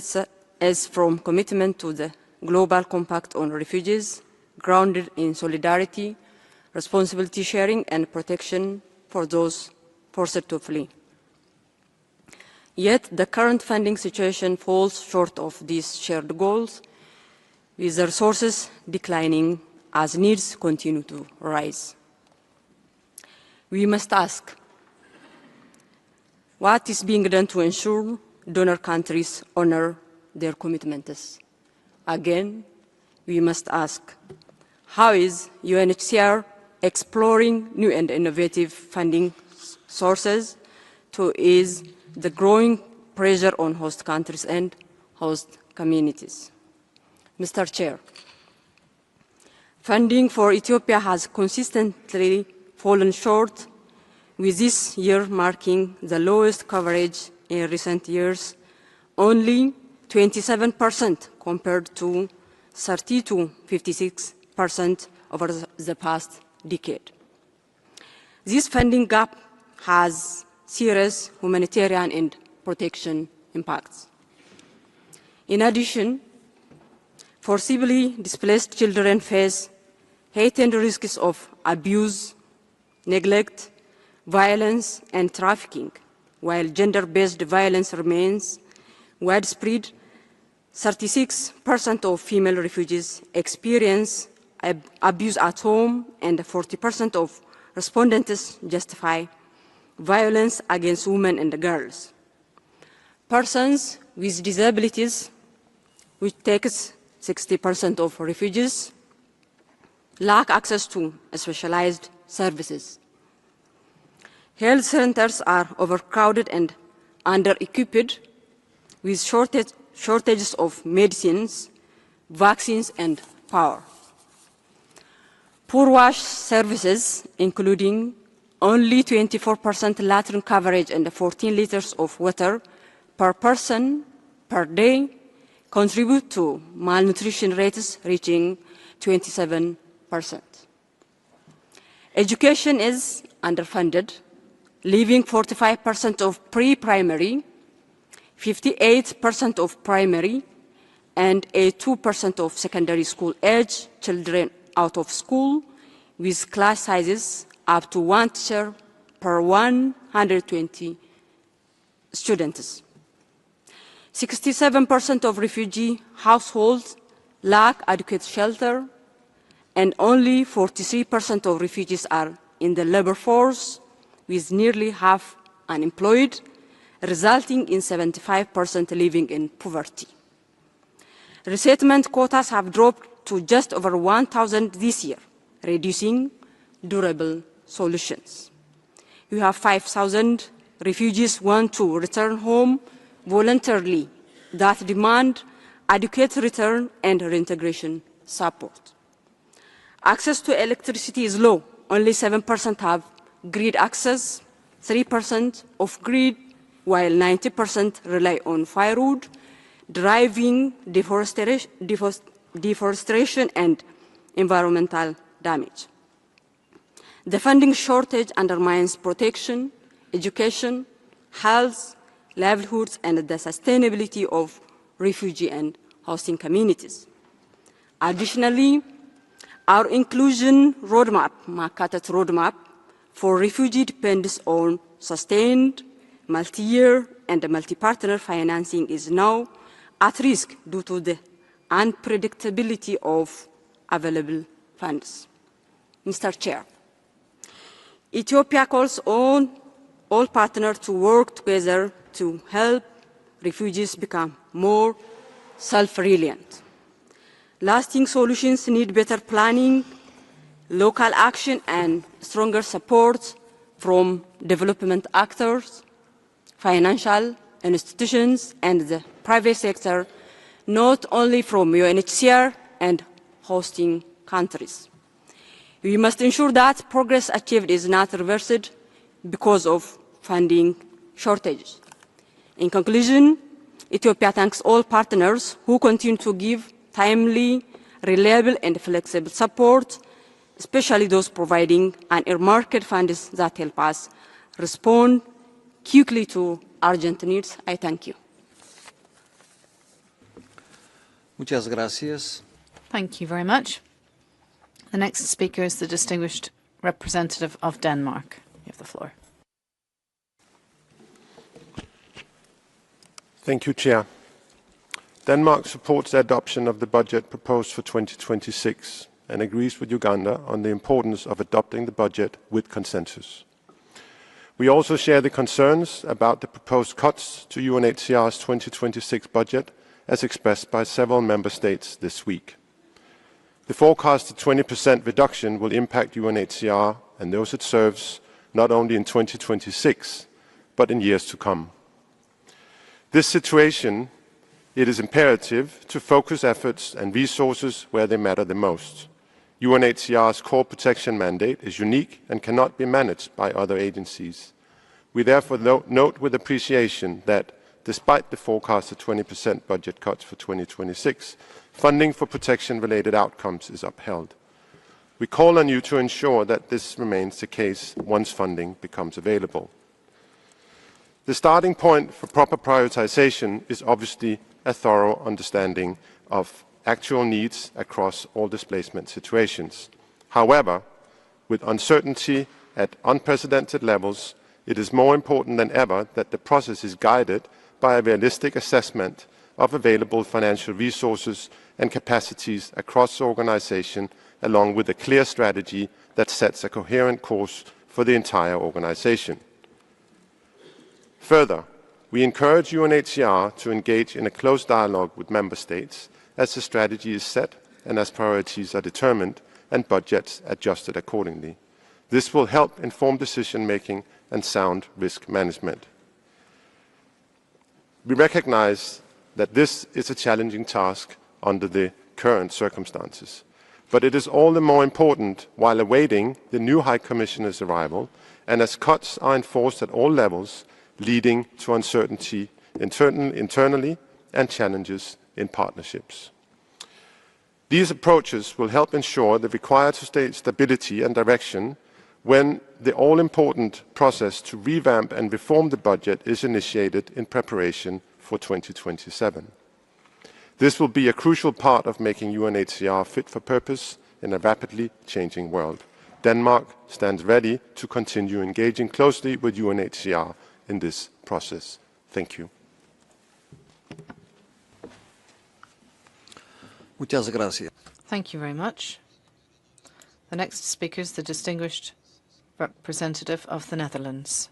L: its firm commitment to the Global Compact on Refugees, grounded in solidarity, responsibility sharing and protection for those forced to flee. Yet the current funding situation falls short of these shared goals, with the resources declining as needs continue to rise. We must ask, what is being done to ensure donor countries honor their commitments? Again, we must ask, how is UNHCR exploring new and innovative funding sources to ease the growing pressure on host countries and host communities? Mr. Chair, funding for Ethiopia has consistently fallen short, with this year marking the lowest coverage in recent years, only 27% compared to 30 to 56% over the past decade. This funding gap has serious humanitarian and protection impacts. In addition, forcibly displaced children face heightened risks of abuse, neglect, violence, and trafficking, while gender-based violence remains widespread. 36% of female refugees experience abuse at home, and 40% of respondents justify violence against women and girls. Persons with disabilities, which takes 60% of refugees, lack access to specialized services. Health centers are overcrowded and under-equipped, with shortages of medicines, vaccines, and power. Poor wash services, including only 24% latrine coverage and 14 liters of water per person per day, contribute to malnutrition rates reaching 27%. Education is underfunded, leaving 45% of pre-primary, 58% of primary, and 82% of secondary school age children out of school, with class sizes up to 1 teacher per 120 students. 67% of refugee households lack adequate shelter, and only 43% of refugees are in the labor force, with nearly half unemployed, resulting in 75% living in poverty. Resettlement quotas have dropped to just over 1,000 this year, reducing durable solutions. We have 5,000 refugees want to return home voluntarily that demand adequate return and reintegration support. Access to electricity is low. Only 7% have grid access, 3% off grid, while 90% rely on firewood, driving deforestation and environmental damage. The funding shortage undermines protection, education, health, livelihoods, and the sustainability of refugee and hosting communities. Additionally, our inclusion roadmap, Makatat roadmap, for refugee depends on sustained, multi-year, and multi-partner financing is now at risk due to the unpredictability of available funds. Mr. Chair, Ethiopia calls on all partners to work together to help refugees become more self-reliant. Lasting solutions need better planning, local action, and stronger support from development actors, financial institutions, and the private sector, not only from UNHCR and hosting countries. We must ensure that progress achieved is not reversed because of funding shortages. In conclusion, Ethiopia thanks all partners who continue to give timely, reliable, and flexible support, especially those providing earmarked funds that help us respond quickly to urgent needs. I thank you.
B: Muchas gracias.
C: Thank you very much. The next speaker is the distinguished representative of Denmark. You have the floor.
M: Thank you, Chair. Denmark supports the adoption of the budget proposed for 2026 and agrees with Uganda on the importance of adopting the budget with consensus. We also share the concerns about the proposed cuts to UNHCR's 2026 budget as expressed by several member states this week. The forecasted 20% reduction will impact UNHCR and those it serves not only in 2026, but in years to come. This situation, it is imperative to focus efforts and resources where they matter the most. UNHCR's core protection mandate is unique and cannot be managed by other agencies. We therefore note with appreciation that, despite the forecasted 20% budget cuts for 2026, funding for protection-related outcomes is upheld. We call on you to ensure that this remains the case once funding becomes available. The starting point for proper prioritization is obviously a thorough understanding of actual needs across all displacement situations. However, with uncertainty at unprecedented levels, it is more important than ever that the process is guided by a realistic assessment of available financial resources and capacities across the organization, along with a clear strategy that sets a coherent course for the entire organization. Further, we encourage UNHCR to engage in a close dialogue with member states as the strategy is set and as priorities are determined and budgets adjusted accordingly. This will help inform decision-making and sound risk management. We recognize that this is a challenging task under the current circumstances, but it is all the more important while awaiting the new High Commissioner's arrival and as cuts are enforced at all levels, leading to uncertainty internally and challenges in partnerships. These approaches will help ensure the required stability and direction when the all-important process to revamp and reform the budget is initiated in preparation for 2027. This will be a crucial part of making UNHCR fit for purpose in a rapidly changing world. Denmark stands ready to continue engaging closely with UNHCR in this process. Thank you.
B: Muchas gracias.
C: Thank you very much. The next speaker is the distinguished representative of the Netherlands.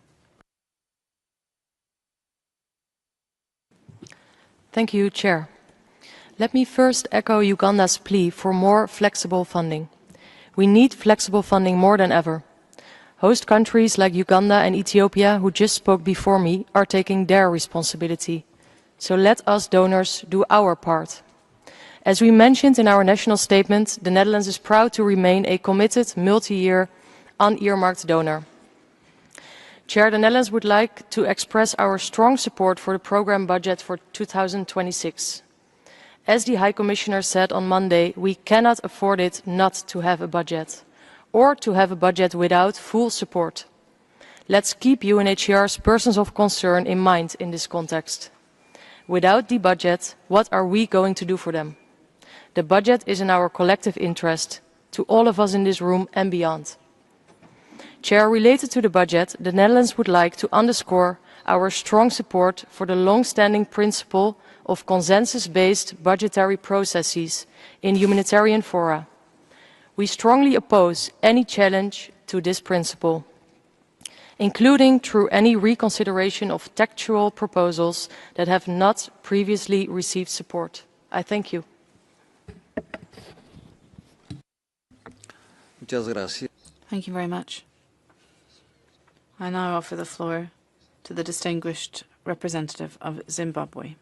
N: Thank you, Chair. Let me first echo Uganda's plea for more flexible funding. We need flexible funding more than ever. Host countries like Uganda and Ethiopia, who just spoke before me, are taking their responsibility. So let us donors do our part. As we mentioned in our national statement, the Netherlands is proud to remain a committed, multi-year, unearmarked donor. Chair, the Netherlands would like to express our strong support for the programme budget for 2026. As the High Commissioner said on Monday, we cannot afford it not to have a budget, or to have a budget without full support. Let's keep UNHCR's persons of concern in mind in this context. Without the budget, what are we going to do for them? The budget is in our collective interest, to all of us in this room and beyond. Chair, related to the budget, the Netherlands would like to underscore our strong support for the long-standing principle of consensus-based budgetary processes in humanitarian fora. We strongly oppose any challenge to this principle, including through any reconsideration of textual proposals that have not previously received support. I thank you.
B: Muchas gracias.
C: Thank you very much. I now offer the floor to the distinguished representative of Zimbabwe.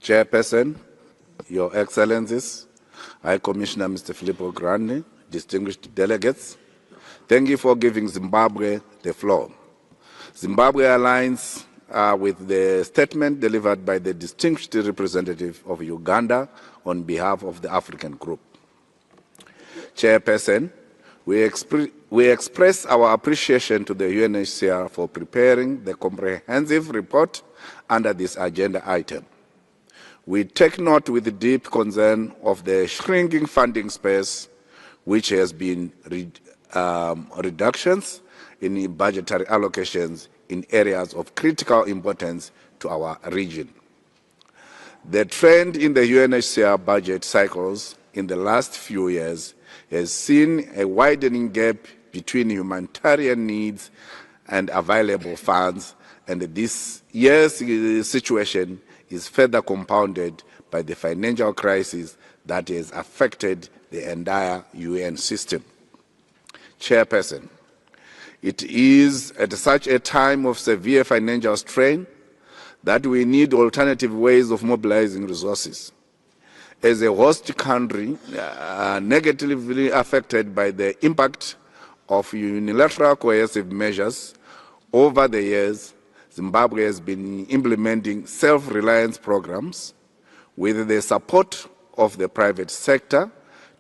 O: Chairperson, Your Excellencies, High Commissioner Mr. Filippo Grandi, distinguished delegates, thank you for giving Zimbabwe the floor. Zimbabwe aligns with the statement delivered by the distinguished representative of Uganda on behalf of the African Group. Chairperson, We express our appreciation to the UNHCR for preparing the comprehensive report under this agenda item. We take note with deep concern of the shrinking funding space, which has been reductions in budgetary allocations in areas of critical importance to our region. The trend in the UNHCR budget cycles in the last few years has seen a widening gap between humanitarian needs and available funds, and this year's situation is further compounded by the financial crisis that has affected the entire UN system. Chairperson, it is at such a time of severe financial strain that we need alternative ways of mobilizing resources. As a host country negatively affected by the impact of unilateral coercive measures over the years, Zimbabwe has been implementing self-reliance programs with the support of the private sector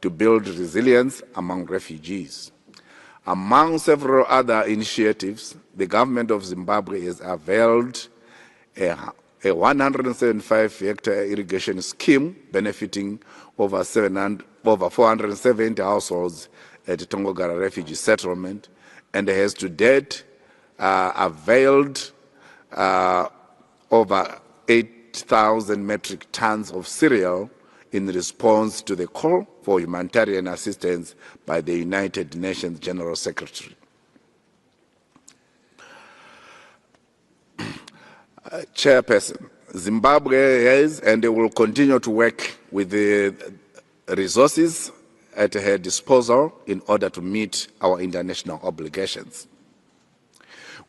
O: to build resilience among refugees. Among several other initiatives, the government of Zimbabwe has availed a 175-hectare irrigation scheme benefiting over 470 households at Tongogara Refugee Settlement, and has to date availed over 8,000 metric tons of cereal in response to the call for humanitarian assistance by the United Nations General Secretary. Chairperson, Zimbabwe has and will continue to work with the resources at her disposal in order to meet our international obligations.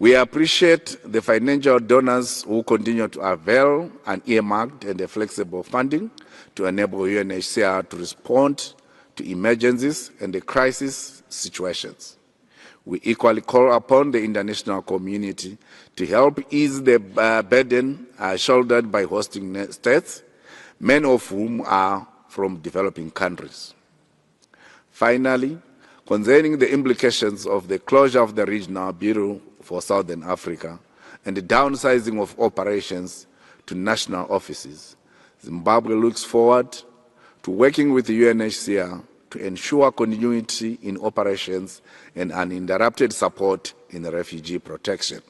O: We appreciate the financial donors who continue to avail an earmarked and a flexible funding to enable UNHCR to respond to emergencies and the crisis situations. We equally call upon the international community to help ease the burden shouldered by hosting states, many of whom are from developing countries. Finally, concerning the implications of the closure of the Regional Bureau for Southern Africa and the downsizing of operations to national offices, Zimbabwe looks forward to working with the UNHCR to ensure continuity in operations and uninterrupted support in refugee protection.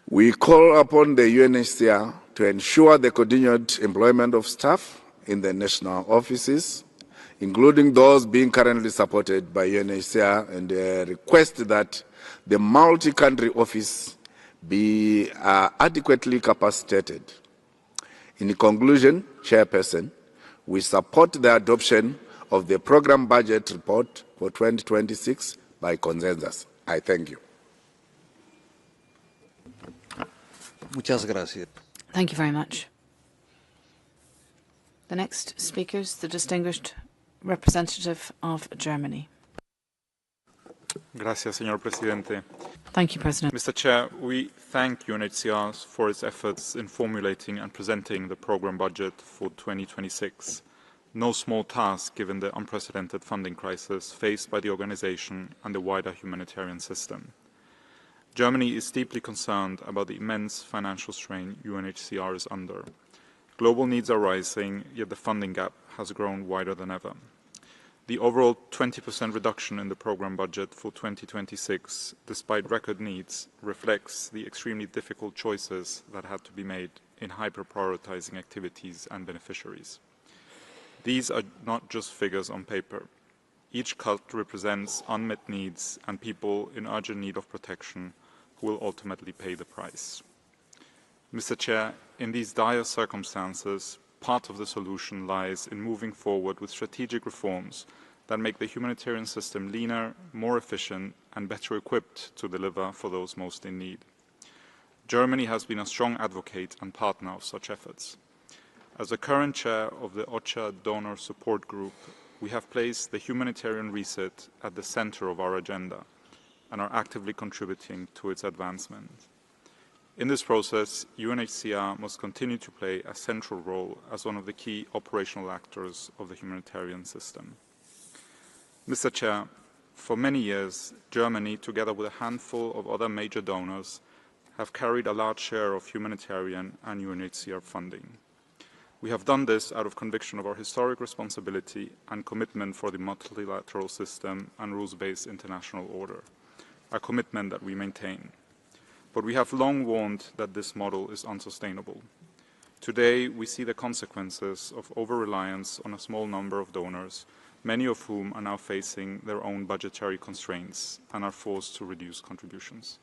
O: We call upon the UNHCR to ensure the continued employment of staff in the national offices, including those being currently supported by UNHCR, and request that the multi-country office be adequately capacitated. In conclusion, Chairperson, we support the adoption of the program budget report for 2026 by consensus. I thank you.
B: Muchas gracias.
C: Thank you very much. The next speaker is the distinguished representative of Germany.
P: Gracias, señor presidente.
C: Thank you, President.
P: Mr. Chair, we thank UNHCR for its efforts in formulating and presenting the program budget for 2026. No small task given the unprecedented funding crisis faced by the organization and the wider humanitarian system. Germany is deeply concerned about the immense financial strain UNHCR is under. Global needs are rising, yet the funding gap has grown wider than ever. The overall 20% reduction in the program budget for 2026, despite record needs, reflects the extremely difficult choices that had to be made in hyper-prioritizing activities and beneficiaries. These are not just figures on paper. Each cut represents unmet needs and people in urgent need of protection who will ultimately pay the price. Mr. Chair, in these dire circumstances, part of the solution lies in moving forward with strategic reforms that make the humanitarian system leaner, more efficient, and better equipped to deliver for those most in need. Germany has been a strong advocate and partner of such efforts. As the current chair of the OCHA Donor Support Group, we have placed the humanitarian reset at the center of our agenda and are actively contributing to its advancement. In this process, UNHCR must continue to play a central role as one of the key operational actors of the humanitarian system. Mr. Chair, for many years, Germany, together with a handful of other major donors, have carried a large share of humanitarian and UNHCR funding. We have done this out of conviction of our historic responsibility and commitment for the multilateral system and rules-based international order, a commitment that we maintain. But we have long warned that this model is unsustainable. Today, we see the consequences of over-reliance on a small number of donors, many of whom are now facing their own budgetary constraints and are forced to reduce contributions.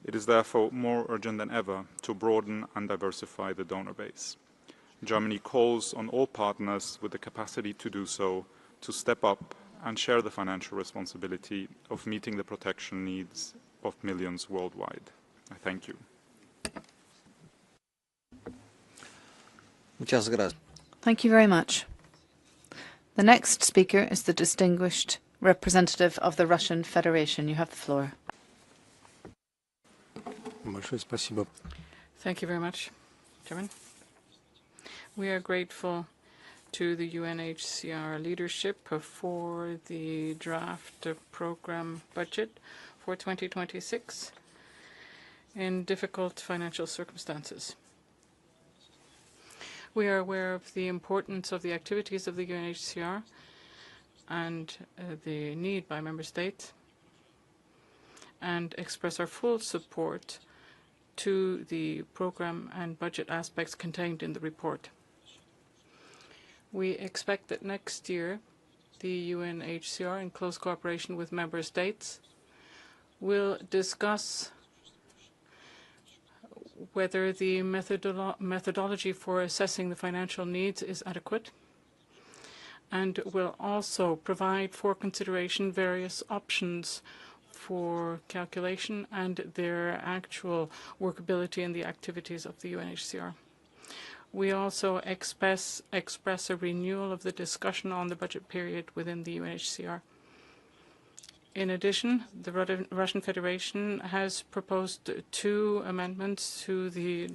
P: It is therefore more urgent than ever to broaden and diversify the donor base. Germany calls on all partners with the capacity to do so to step up and share the financial responsibility of meeting the protection needs of millions worldwide. I thank you.
B: Muchas gracias.
C: Thank you very much. The next speaker is the distinguished representative of the Russian Federation. You have the floor.
E: Thank you very much, Chairman. We are grateful to the UNHCR leadership for the draft program budget for 2026 in difficult financial circumstances. We are aware of the importance of the activities of the UNHCR and the need by member states, and express our full support to the program and budget aspects contained in the report. We expect that next year the UNHCR, in close cooperation with member states, will discuss whether the methodology for assessing the financial needs is adequate, and will also provide for consideration various options for calculation and their actual workability in the activities of the UNHCR. We also express a renewal of the discussion on the budget period within the UNHCR. In addition, the Russian Federation has proposed 2 amendments to the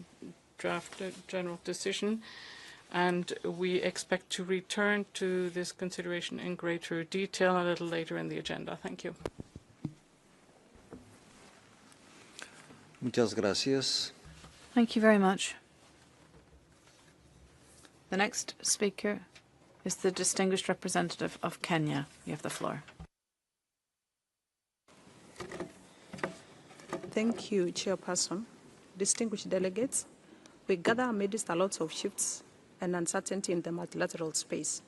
E: draft general decision, and we expect to return to this consideration in greater detail a little later in the agenda. Thank you.
B: Muchas gracias.
C: Thank you very much. The next speaker is the distinguished representative of Kenya. You have the floor.
Q: Thank you, Chairperson. Distinguished delegates, we gather amidst a lot of shifts and uncertainty in the multilateral space.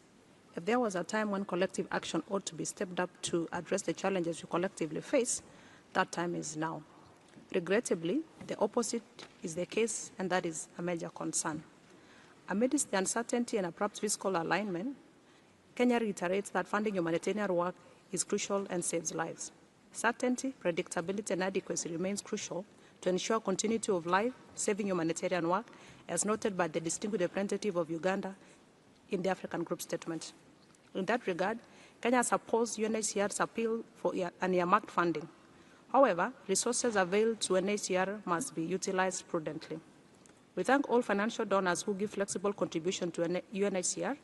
Q: If there was a time when collective action ought to be stepped up to address the challenges we collectively face, that time is now. Regrettably, the opposite is the case, and that is a major concern. Amidst the uncertainty and abrupt fiscal alignment, Kenya reiterates that funding humanitarian work is crucial and saves lives. Certainty, predictability, and adequacy remains crucial to ensure continuity of life-saving humanitarian work, as noted by the distinguished representative of Uganda in the African Group statement. In that regard, Kenya supports UNHCR's appeal for an earmarked funding. However, resources available to UNHCR must be utilized prudently. We thank all financial donors who give flexible contribution to UNHCR,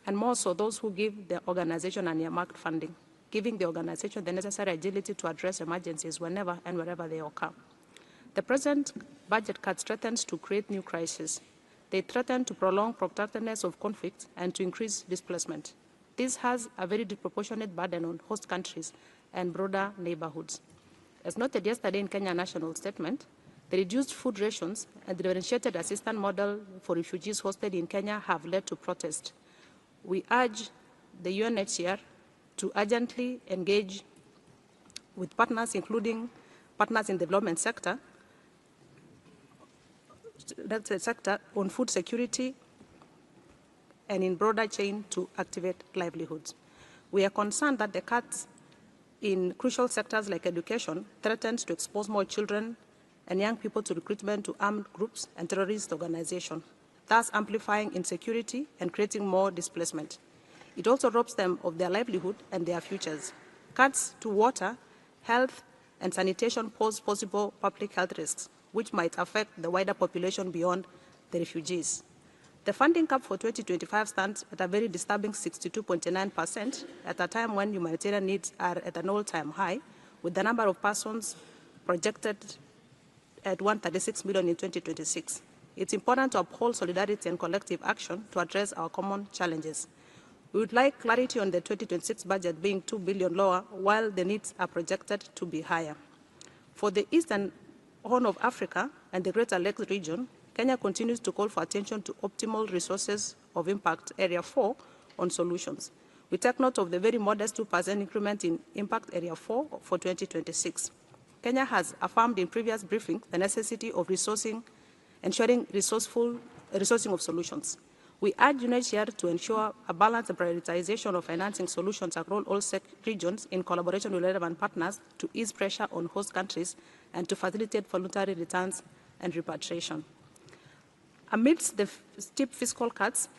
Q: and more so those who give the organization an earmarked funding, giving the organization the necessary agility to address emergencies whenever and wherever they occur. The present budget cuts threatens to create new crises. They threaten to prolong protractedness of conflict and to increase displacement. This has a very disproportionate burden on host countries and broader neighborhoods. As noted yesterday in Kenya National Statement, the reduced food rations and the differentiated assistance model for refugees hosted in Kenya have led to protest. We urge the UNHCR to urgently engage with partners, including partners in the development sector, that's a sector on food security and in broader chain to activate livelihoods. We are concerned that the cuts in crucial sectors like education threatens to expose more children and young people to recruitment to armed groups and terrorist organizations, thus amplifying insecurity and creating more displacement. It also robs them of their livelihood and their futures. Cuts to water, health, and sanitation pose possible public health risks. which might affect the wider population beyond the refugees. The funding cap for 2025 stands at a very disturbing 62.9% at a time when humanitarian needs are at an all-time high, with the number of persons projected at 136 million in 2026. It's important to uphold solidarity and collective action to address our common challenges. We would like clarity on the 2026 budget being 2 billion lower, while the needs are projected to be higher. For the Eastern Horn of Africa and the Greater Lakes region, Kenya continues to call for attention to optimal resources of impact area 4 on solutions. We take note of the very modest 2% increment in impact area 4 for 2026. Kenya has affirmed in previous briefings the necessity of ensuring resourcing of solutions. We urge UNHCR to ensure a balanced prioritization of financing solutions across all regions in collaboration with relevant partners to ease pressure on host countries and to facilitate voluntary returns and repatriation. Amidst the steep fiscal cuts,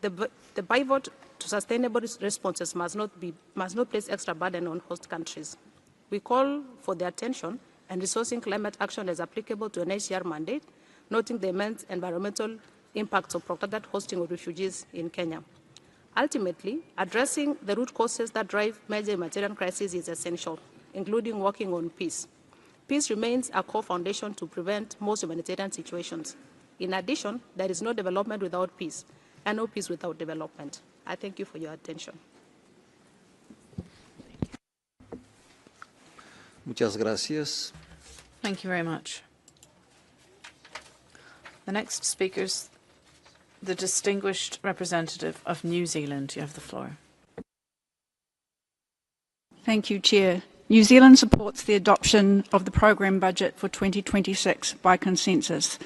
Q: the pivot to sustainable responses must not place extra burden on host countries. We call for their attention and resourcing climate action as applicable to an UNHCR mandate, noting the immense environmental impacts of protracted hosting of refugees in Kenya. Ultimately, addressing the root causes that drive major humanitarian crises is essential, including working on peace. Peace remains a core foundation to prevent most humanitarian situations. In addition, there is no development without peace, and no peace without development. I thank you for your attention.
B: Muchas gracias.
C: Thank you very much. The next speaker is the distinguished representative of New Zealand. You have the floor.
R: Thank you, Chair. New Zealand supports the adoption of the programme budget for 2026 by consensus.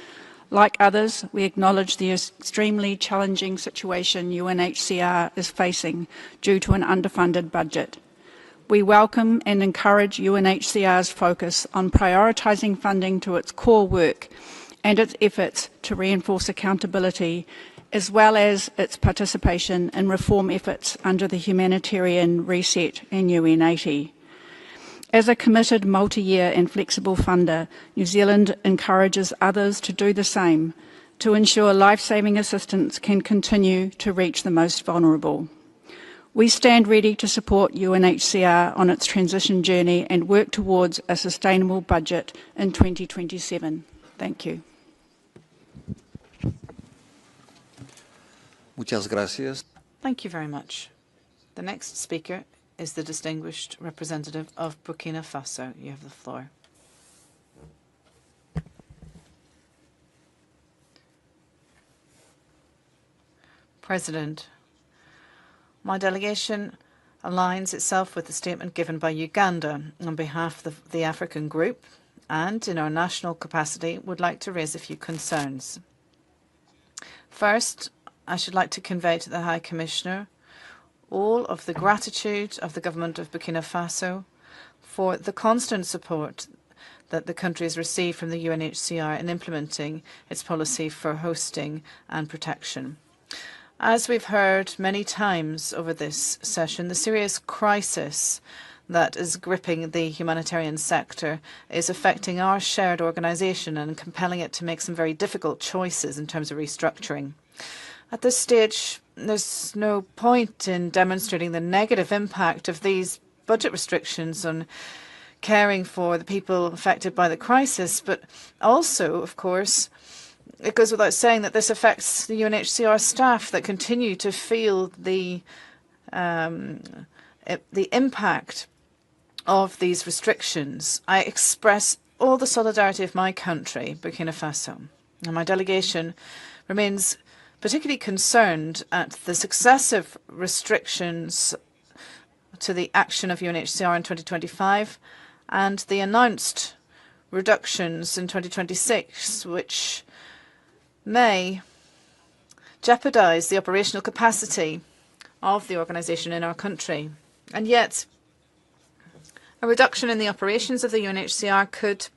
R: Like others, we acknowledge the extremely challenging situation UNHCR is facing due to an underfunded budget. We welcome and encourage UNHCR's focus on prioritising funding to its core work and its efforts to reinforce accountability, as well as its participation in reform efforts under the Humanitarian Reset and UN80. As a committed multi-year and flexible funder, New Zealand encourages others to do the same to ensure life-saving assistance can continue to reach the most vulnerable. We stand ready to support UNHCR on its transition journey and work towards a sustainable budget in 2027. Thank you.
B: Muchas gracias.
C: Thank you very much. The next speaker is the distinguished representative of Burkina Faso. You have the floor. President, my delegation aligns itself with the statement given by Uganda on behalf of the African Group, and in our national capacity would like to raise a few concerns. First, I should like to convey to the High Commissioner all of the gratitude of the government of Burkina Faso for the constant support that the country has received from the UNHCR in implementing its policy for hosting and protection. As we've heard many times over this session, the serious crisis that is gripping the humanitarian sector is affecting our shared organisation and compelling it to make some very difficult choices in terms of restructuring. At this stage, there's no point in demonstrating the negative impact of these budget restrictions on caring for the people affected by the crisis, but also, of course, it goes without saying that this affects the UNHCR staff that continue to feel the impact of these restrictions. I express all the solidarity of my country, Burkina Faso, and my delegation remains particularly concerned at the successive restrictions to the action of UNHCR in 2025 and the announced reductions in 2026, which may jeopardize the operational capacity of the organisation in our country. And yet, a reduction in the operations of the UNHCR could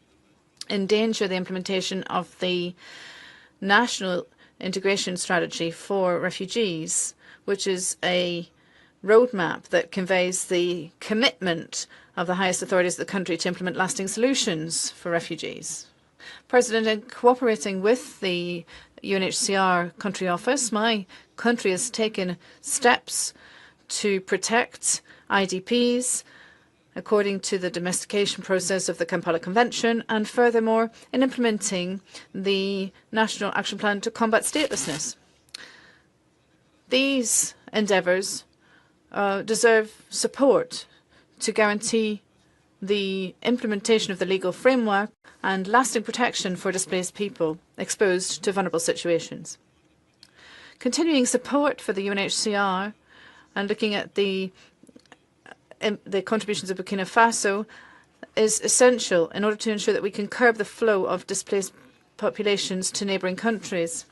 C: endanger the implementation of the national integration strategy for refugees, which is a roadmap that conveys the commitment of the highest authorities of the country to implement lasting solutions for refugees. President, in cooperating with the UNHCR country office, my country has taken steps to protect IDPs according to the domestication process of the Kampala Convention, and furthermore in implementing the National Action Plan to combat statelessness. These endeavours deserve support to guarantee the implementation of the legal framework and lasting protection for displaced people exposed to vulnerable situations. Continuing support for the UNHCR and looking at the contributions of Burkina Faso is essential in order to ensure that we can curb the flow of displaced populations to neighbouring countries.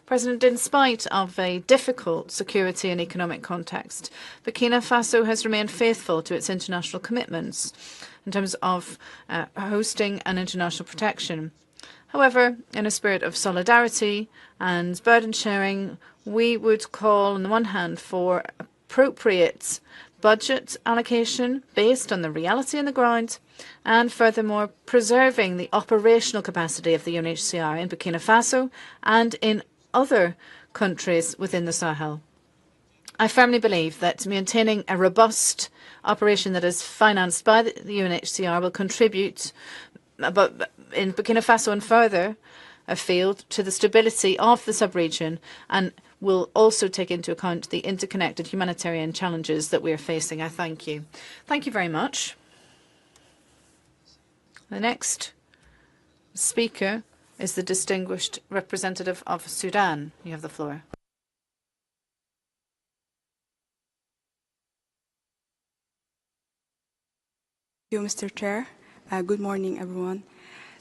C: President, in spite of a difficult security and economic context, Burkina Faso has remained faithful to its international commitments in terms of hosting and international protection. However, in a spirit of solidarity and burden sharing, we would call, on the one hand, for appropriate budget allocation based on the reality on the ground, and furthermore preserving the operational capacity of the UNHCR in Burkina Faso and in other countries within the Sahel. I firmly believe that maintaining a robust operation that is financed by the UNHCR will contribute, but in Burkina Faso and further afield, to the stability of the sub-region, and will also take into account the interconnected humanitarian challenges that we are facing. I thank you. Thank you very much. The next speaker is the distinguished representative of Sudan. You have the floor.
S: Thank you, Mr. Chair. Good morning, everyone.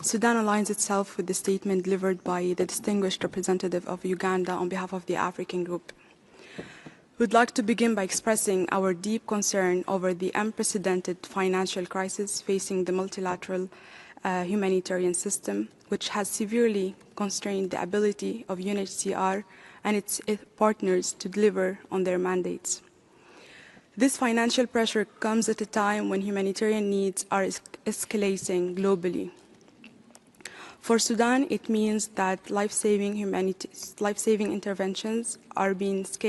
S: Sudan aligns itself with the statement delivered by the distinguished representative of Uganda on behalf of the African Group. We'd like to begin by expressing our deep concern over the unprecedented financial crisis facing the multilateral humanitarian system, which has severely constrained the ability of UNHCR and its partners to deliver on their mandates. This financial pressure comes at a time when humanitarian needs are escalating globally. For Sudan, it means that life-saving interventions are being scaled